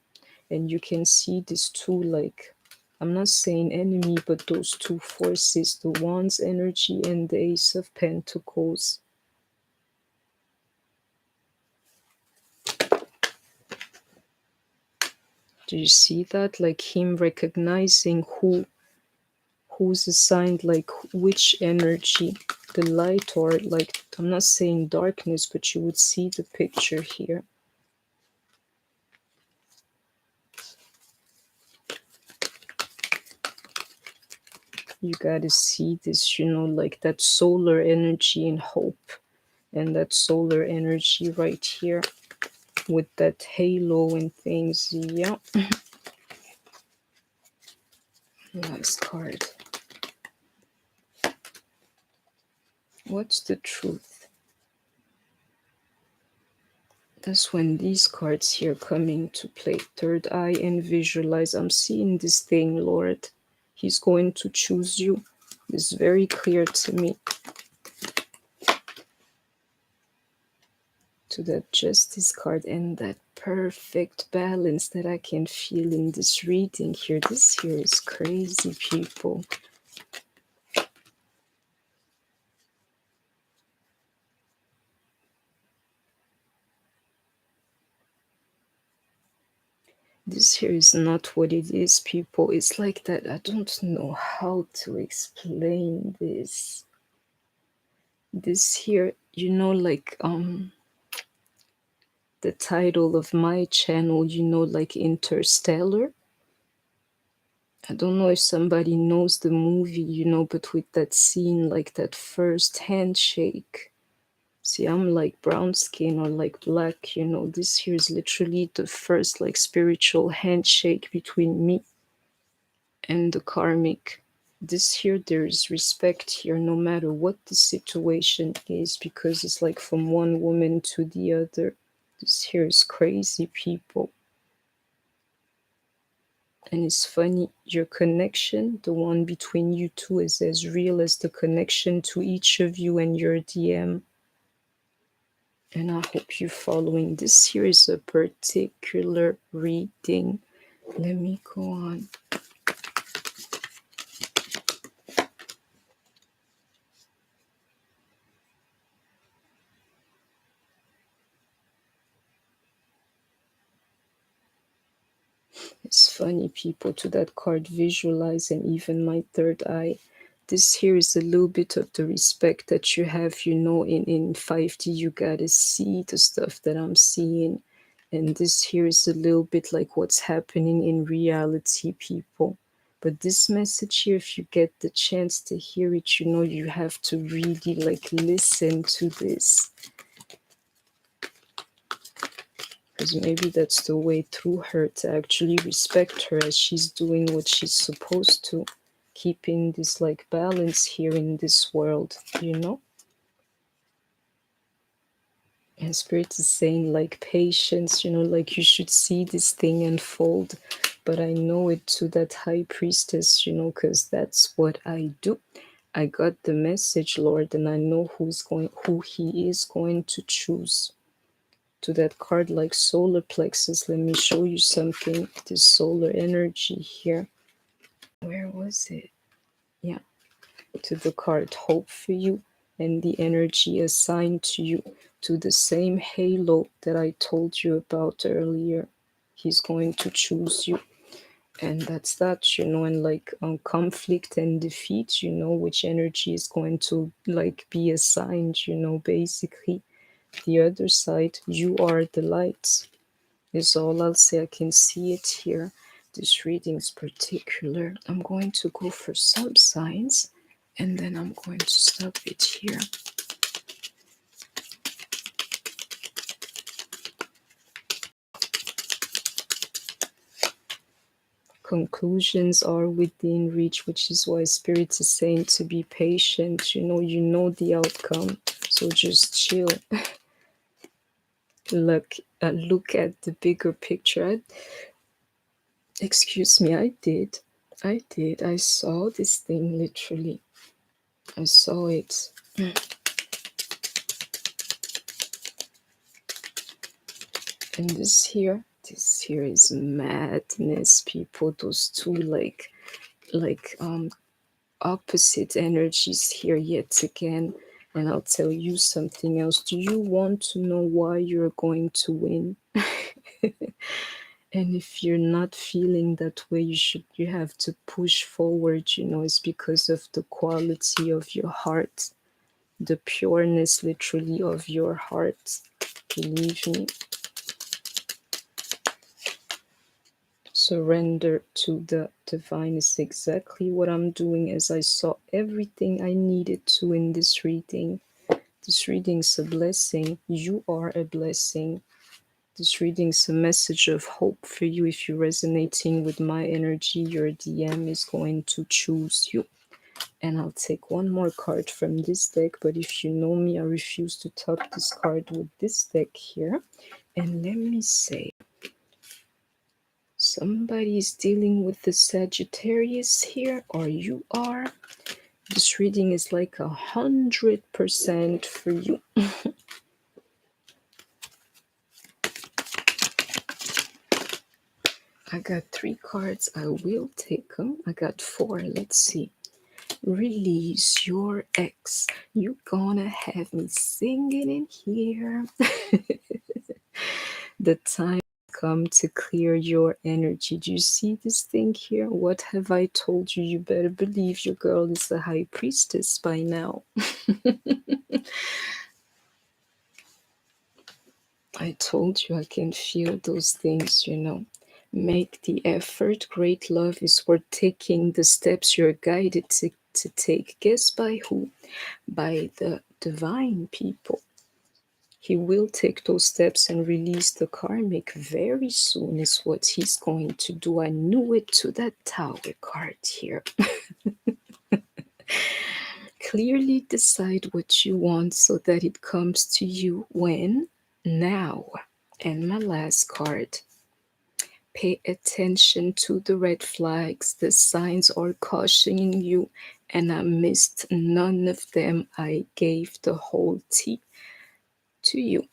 And you can see these two, like, I'm not saying enemy, but those two forces, the Wands energy and the Ace of Pentacles. Do you see that? Like him recognizing who's assigned like which energy, the light or like, I'm not saying darkness, but you would see the picture here. You gotta see this, you know, like that solar energy and hope, and that solar energy right here with that halo and things. Yeah. Last card. What's the truth? That's when these cards here come into play. Third eye and visualize. I'm seeing this thing, Lord. He's going to choose you. It's very clear to me. To that justice card and that perfect balance that I can feel in this reading here. This here is crazy, people. This here is not what it is, people. It's like that. I don't know how to explain this. This here, you know, like the title of my channel, you know, like Interstellar. I don't know if somebody knows the movie, you know, but with that scene, like that first handshake. See, I'm like brown skin or like black, you know. This here is literally the first like spiritual handshake between me and the karmic. This here, there is respect here no matter what the situation is, because it's like from one woman to the other. This here is crazy, people. And it's funny, your connection, the one between you two, is as real as the connection to each of you and your DM. And I hope you're following. This here is a particular reading. Let me go on. It's funny, people, to that card visualize and even my third eye. This here is a little bit of the respect that you have, you know, in 5D. You gotta see the stuff that I'm seeing. And this here is a little bit like what's happening in reality, people. But this message here, if you get the chance to hear it, you know, you have to really like listen to this. Because maybe that's the way through her to actually respect her as she's doing what she's supposed to. Keeping this like balance here in this world, you know? And Spirit is saying like patience, you know, like you should see this thing unfold. But I know it to that high priestess, you know, because that's what I do. I got the message, Lord, and I know who he is going to choose. To that card like solar plexus, let me show you something. This solar energy here. Where was it? Yeah. To the card hope for you. and the energy assigned to you to the same halo that I told you about earlier. He's going to choose you. And that's that, and like conflict and defeat, which energy is going to like be assigned, basically. The other side, you are the light, is all I'll say. I can see it here. This reading is particular. I'm going to go for some signs and then I'm going to stop it here. Conclusions are within reach, which is why Spirit is saying to be patient. You know the outcome, so just chill. Look at the bigger picture. Excuse me, I did. I saw this thing literally. I saw it. And this here is madness, people. Those two like opposite energies here yet again. And I'll tell you something else. Do you want to know why you're going to win? And if you're not feeling that way, you have to push forward, it's because of the quality of your heart, the pureness literally of your heart. Believe me. Surrender to the divine is exactly what I'm doing, as I saw everything I needed to in this reading. This reading's a blessing. You are a blessing. This reading's a message of hope for you. If you're resonating with my energy, your DM is going to choose you. And I'll take one more card from this deck, but if you know me, I refuse to top this card with this deck here. And let me say, somebody is dealing with the Sagittarius here, or you are. This reading is like 100% for you. I got 3 cards. I will take them. I got 4. Let's see. Release your ex. You gonna have me singing in here. The time has come to clear your energy. Do you see this thing here? What have I told you? You better believe your girl is a high priestess by now. I told you I can feel those things, Make the effort. Great love is worth taking the steps you're guided to take. Guess by who? By the divine people. He will take those steps and release the karmic very soon is what he's going to do. I knew it to that Tower card here. Clearly decide what you want so that it comes to you when? Now. And my last card. Pay attention to the red flags. The signs are cautioning you, and I missed none of them. I gave the whole tea to you.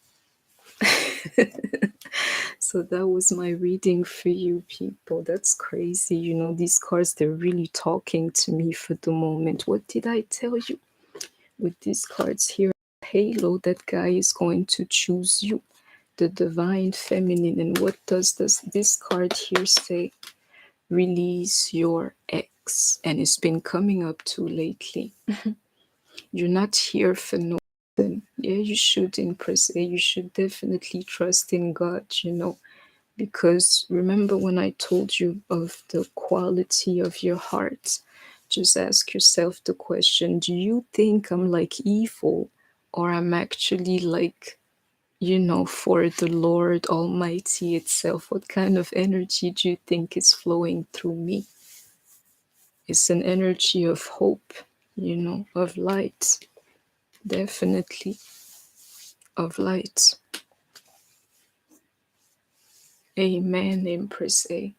So that was my reading for you, people. That's crazy. These cards, they're really talking to me for the moment. What did I tell you? With these cards here, halo, that guy is going to choose you, the divine feminine. And what does this card here say? Release your ex. And it's been coming up too lately. You're not here for no reason. Yeah, you should impress. You should definitely trust in God, because remember when I told you of the quality of your heart? Just ask yourself the question, do you think I'm like evil, or I'm actually like, for the Lord Almighty itself? What kind of energy do you think is flowing through me? It's an energy of hope, of light. Definitely of light. Amen, Empress A.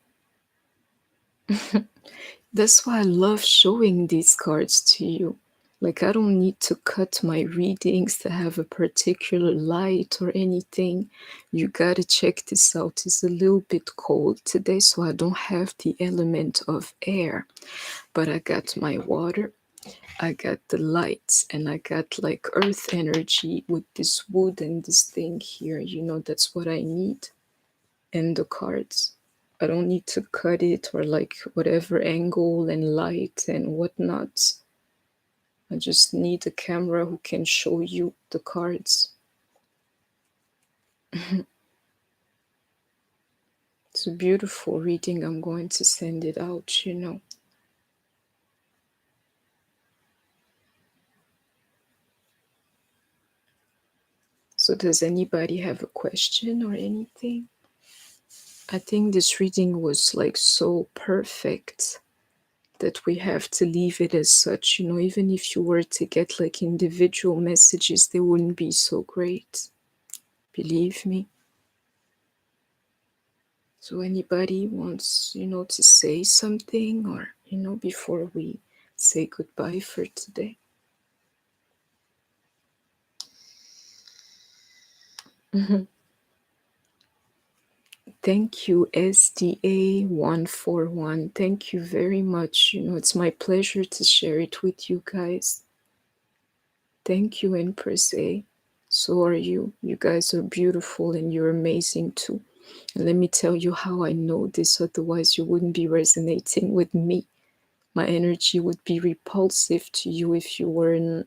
That's why I love showing these cards to you. Like, I don't need to cut my readings to have a particular light or anything. You gotta check this out. It's a little bit cold today, so I don't have the element of air. But I got my water. I got the lights, and I got like earth energy with this wood and this thing here. That's what I need. And the cards. I don't need to cut it or like whatever angle and light and whatnot. I just need a camera who can show you the cards. It's a beautiful reading. I'm going to send it out. So does anybody have a question or anything? I think this reading was like so perfect that we have to leave it as such. Even if you were to get like individual messages, they wouldn't be so great. Believe me. So anybody wants, to say something, or, before we say goodbye for today? Thank you, SDA141. Thank you very much. It's my pleasure to share it with you guys. Thank you, Empress A. So are you. You guys are beautiful and you're amazing too. And let me tell you how I know this, otherwise you wouldn't be resonating with me. My energy would be repulsive to you if you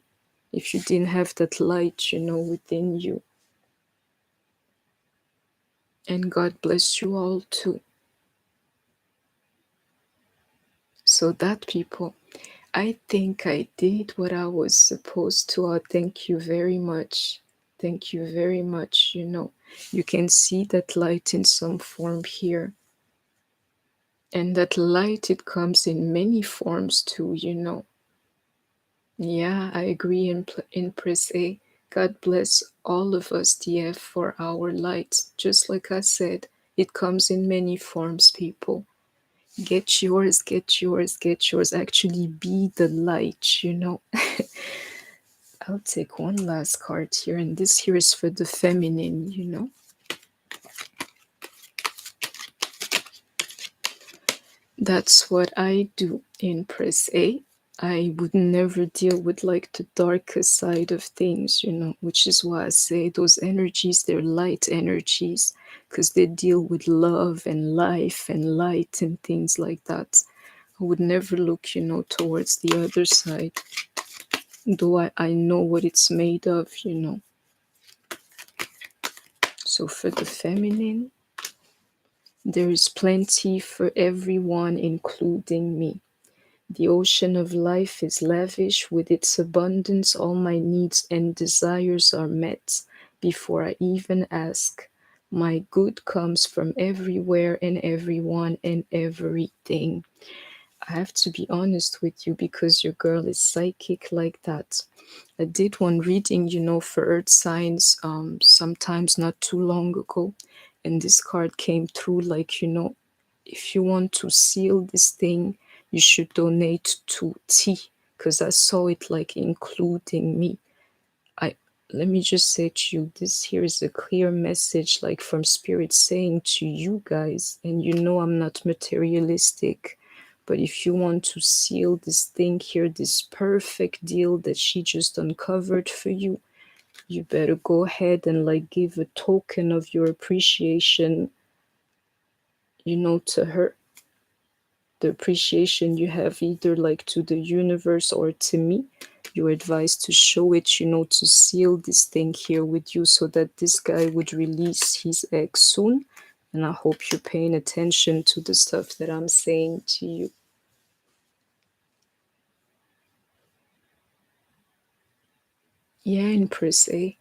didn't have that light, within you. And God bless you all too. So that, people, I think I did what I was supposed to. Thank you very much. Thank you very much. You can see that light in some form here. And that light, it comes in many forms too. Yeah, I agree in Press A. God bless all of us, DF, for our light. Just like I said, it comes in many forms, people. Get yours, get yours, get yours. Actually, be the light. I'll take one last card here, and this here is for the feminine. That's what I do in Press A. I would never deal with like the darker side of things, which is why I say those energies, they're light energies, because they deal with love and life and light and things like that. I would never look, towards the other side, though I know what it's made of. So for the feminine, there is plenty for everyone, including me. The ocean of life is lavish with its abundance. All my needs and desires are met before I even ask. My good comes from everywhere and everyone and everything. I have to be honest with you because your girl is psychic like that. I did one reading, for earth signs, sometimes not too long ago. And this card came through like, if you want to seal this thing, you should donate to T, because I saw it like including me. Let me just say to you, this here is a clear message like from spirit saying to you guys, and I'm not materialistic, but if you want to seal this thing here, this perfect deal that she just uncovered for you, you better go ahead and like give a token of your appreciation, to her. The appreciation you have either like to the universe or to me, you're advised to show it, to seal this thing here with you so that this guy would release his egg soon. And I hope you're paying attention to the stuff that I'm saying to you. Yeah, in per se,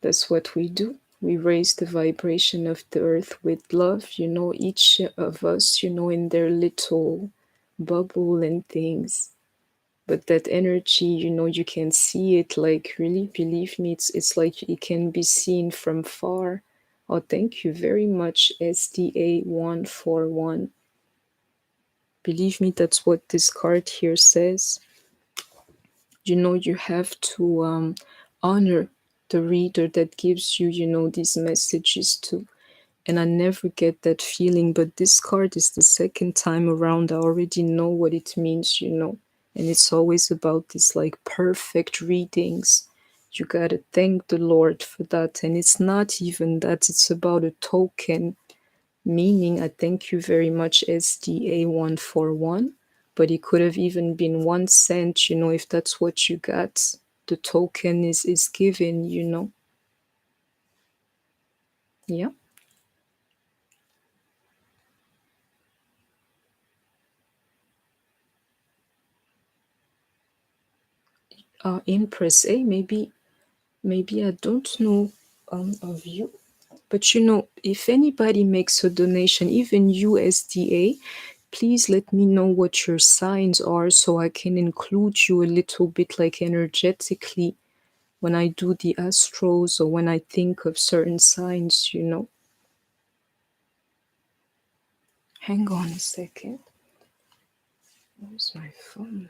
that's what we do. We raise the vibration of the earth with love, each of us, in their little bubble and things. But that energy, you can see it, like, really, believe me, it's like it can be seen from far. Oh, thank you very much, SDA141. Believe me, that's what this card here says. You have to honor the reader that gives you, these messages too. And I never get that feeling, but this card is the second time around. I already know what it means. And it's always about this like perfect readings. You gotta thank the Lord for that. And it's not even that, it's about a token, meaning I thank you very much, SDA141. But it could have even been 1 cent, if that's what you got. The token is given. Yeah. Impress A, maybe I don't know of you. But if anybody makes a donation, even USDA, please let me know what your signs are so I can include you a little bit like energetically when I do the astros or when I think of certain signs. Hang on a second. Where's my phone?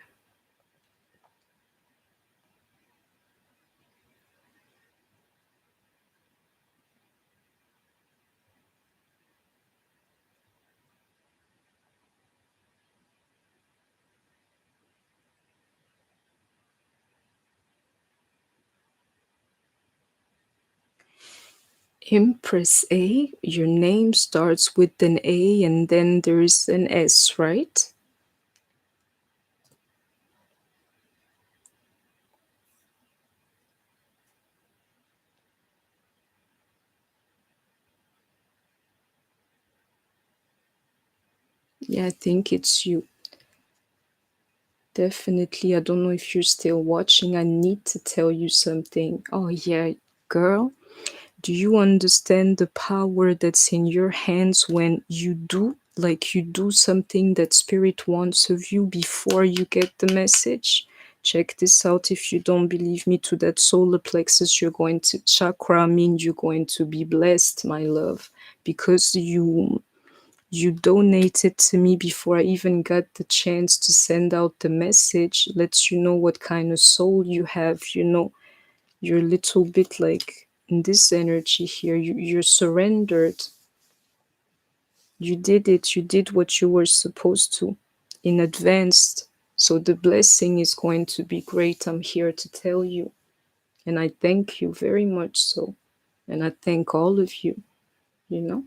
Empress A, your name starts with an A and then there's an S, right? Yeah, I think it's you. Definitely. I don't know if you're still watching. I need to tell you something. Oh, yeah, girl. Do you understand the power that's in your hands when you do something that spirit wants of you before you get the message? Check this out. If you don't believe me, to that solar plexus, you're going to chakra, mean you're going to be blessed, my love, because you donated to me before I even got the chance to send out the message. Lets you know what kind of soul you have. You're a little bit like in this energy here. You're surrendered. You did it. You did what you were supposed to in advance. So the blessing is going to be great. I'm here to tell you. And I thank you very much so. And I thank all of you, you know.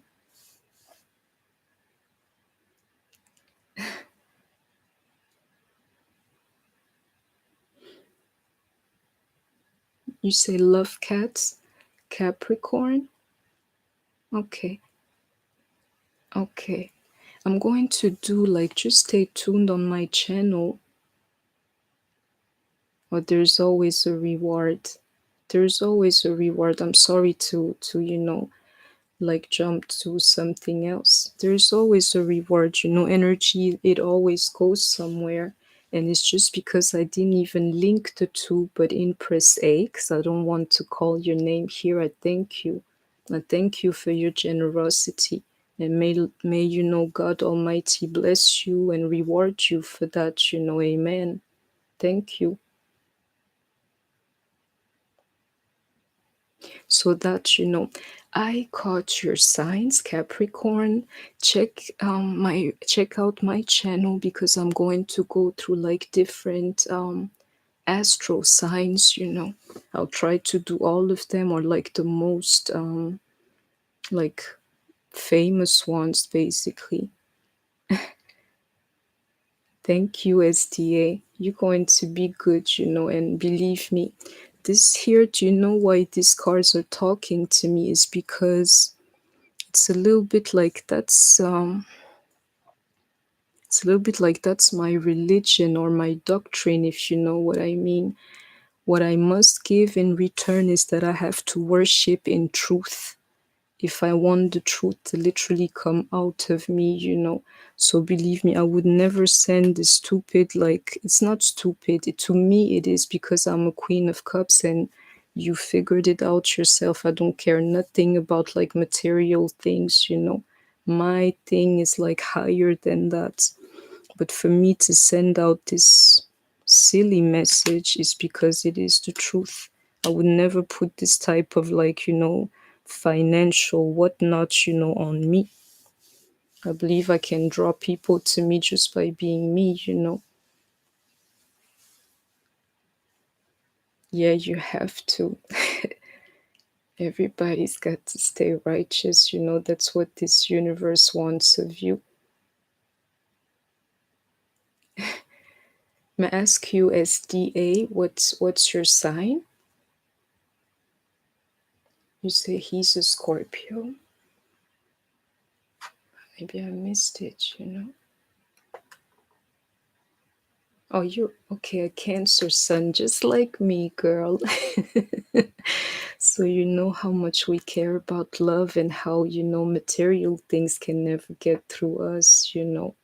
You say love cats, Capricorn? Okay. Okay. I'm going to do like just stay tuned on my channel, but there's always a reward. There's always a reward. I'm sorry to like jump to something else. There's always a reward. Energy, it always goes somewhere. And it's just because I didn't even link the two, but in press A, because I don't want to call your name here. I thank you. I thank you for your generosity. And may God Almighty bless you and reward you for that. Amen. Thank you. So that I caught your signs, Capricorn. Check out my channel because I'm going to go through like different astro signs. I'll try to do all of them, or like the most like famous ones basically. Thank you, SDA. You're going to be good, and believe me, this here, do you know why these cards are talking to me? Is because it's a little bit like that's my religion or my doctrine, if you know what I mean. What I must give in return is that I have to worship in truth if I want the truth to literally come out of me. So believe me, I would never send the stupid, like, it's not stupid. To me, it is because I'm a Queen of Cups and you figured it out yourself. I don't care nothing about like material things. My thing is like higher than that. But for me to send out this silly message is because it is the truth. I would never put this type of like, financial whatnot, on me. I believe I can draw people to me just by being me. Yeah, you have to. Everybody's got to stay righteous. That's what this universe wants of you. May I ask you, SDA, what's your sign? You say he's a Scorpio. Maybe I missed it. Oh, you're okay, a Cancer sun, just like me, girl. So you know how much we care about love and how, material things can never get through us. Oh,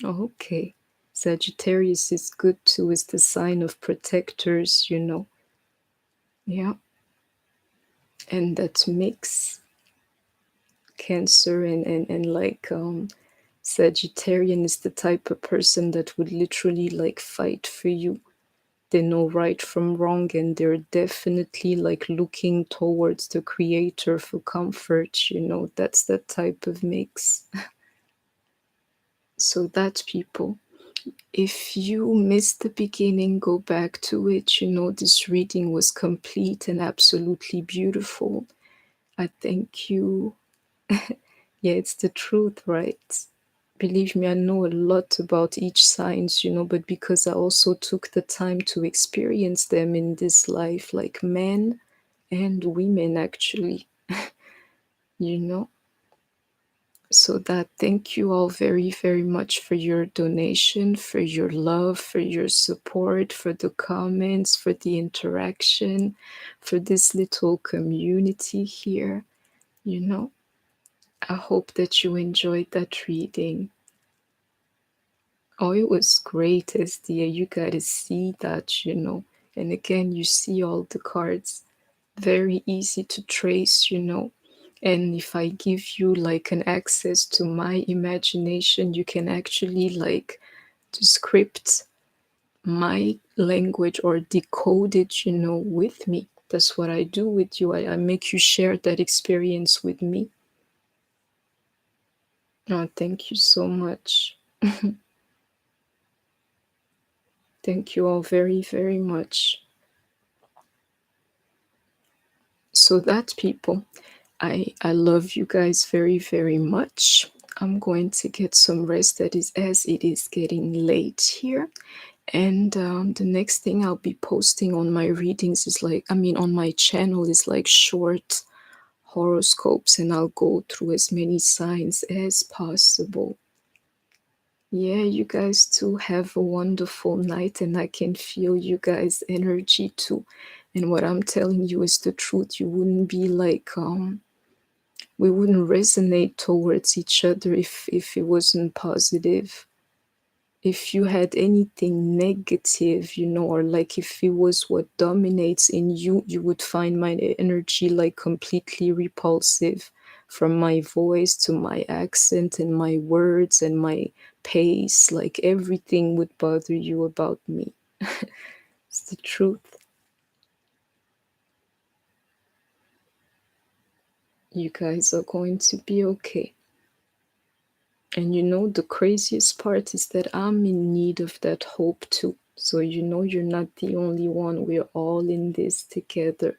okay. Sagittarius is good too, is the sign of protectors. Yeah. And that mix Cancer and like Sagittarian is the type of person that would literally like fight for you. They know right from wrong, and they're definitely like looking towards the creator for comfort. That's that type of mix. So that, people, if you missed the beginning, go back to it. This reading was complete and absolutely beautiful. I thank you. Yeah, it's the truth, right? Believe me, I know a lot about each signs, but because I also took the time to experience them in this life, like men and women, actually, you know. So that, thank you all very, very much for your donation, for your love, for your support, for the comments, for the interaction, for this little community here. I hope that you enjoyed that reading. Oh, it was great, SDA. You gotta see that. And again, you see all the cards. Very easy to trace. And if I give you like an access to my imagination, you can actually like descript my language or decode it, with me. That's what I do with you. I make you share that experience with me. Oh, thank you so much. Thank you all very, very much. So that, people, I love you guys very, very much. I'm going to get some rest, that is, as it is getting late here. And the next thing I'll be posting on my readings is on my channel is like short horoscopes, and I'll go through as many signs as possible. Yeah, you guys too have a wonderful night, and I can feel you guys' energy too. And what I'm telling you is the truth. You wouldn't be like we wouldn't resonate towards each other if it wasn't positive. If you had anything negative, or like if it was what dominates in you, you would find my energy like completely repulsive, from my voice to my accent and my words and my pace. Like everything would bother you about me. It's the truth. You guys are going to be okay. And the craziest part is that I'm in need of that hope too. So you're not the only one. We're all in this together.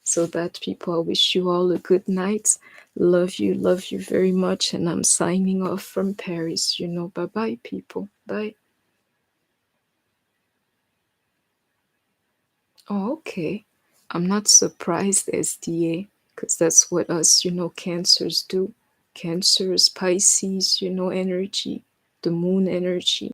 So that, people, I wish you all a good night. Love you very much. And I'm signing off from Paris. Bye-bye, people. Bye. Oh, okay. I'm not surprised, SDA, because that's what us, Cancers do. Cancers, Pisces, energy, the moon energy.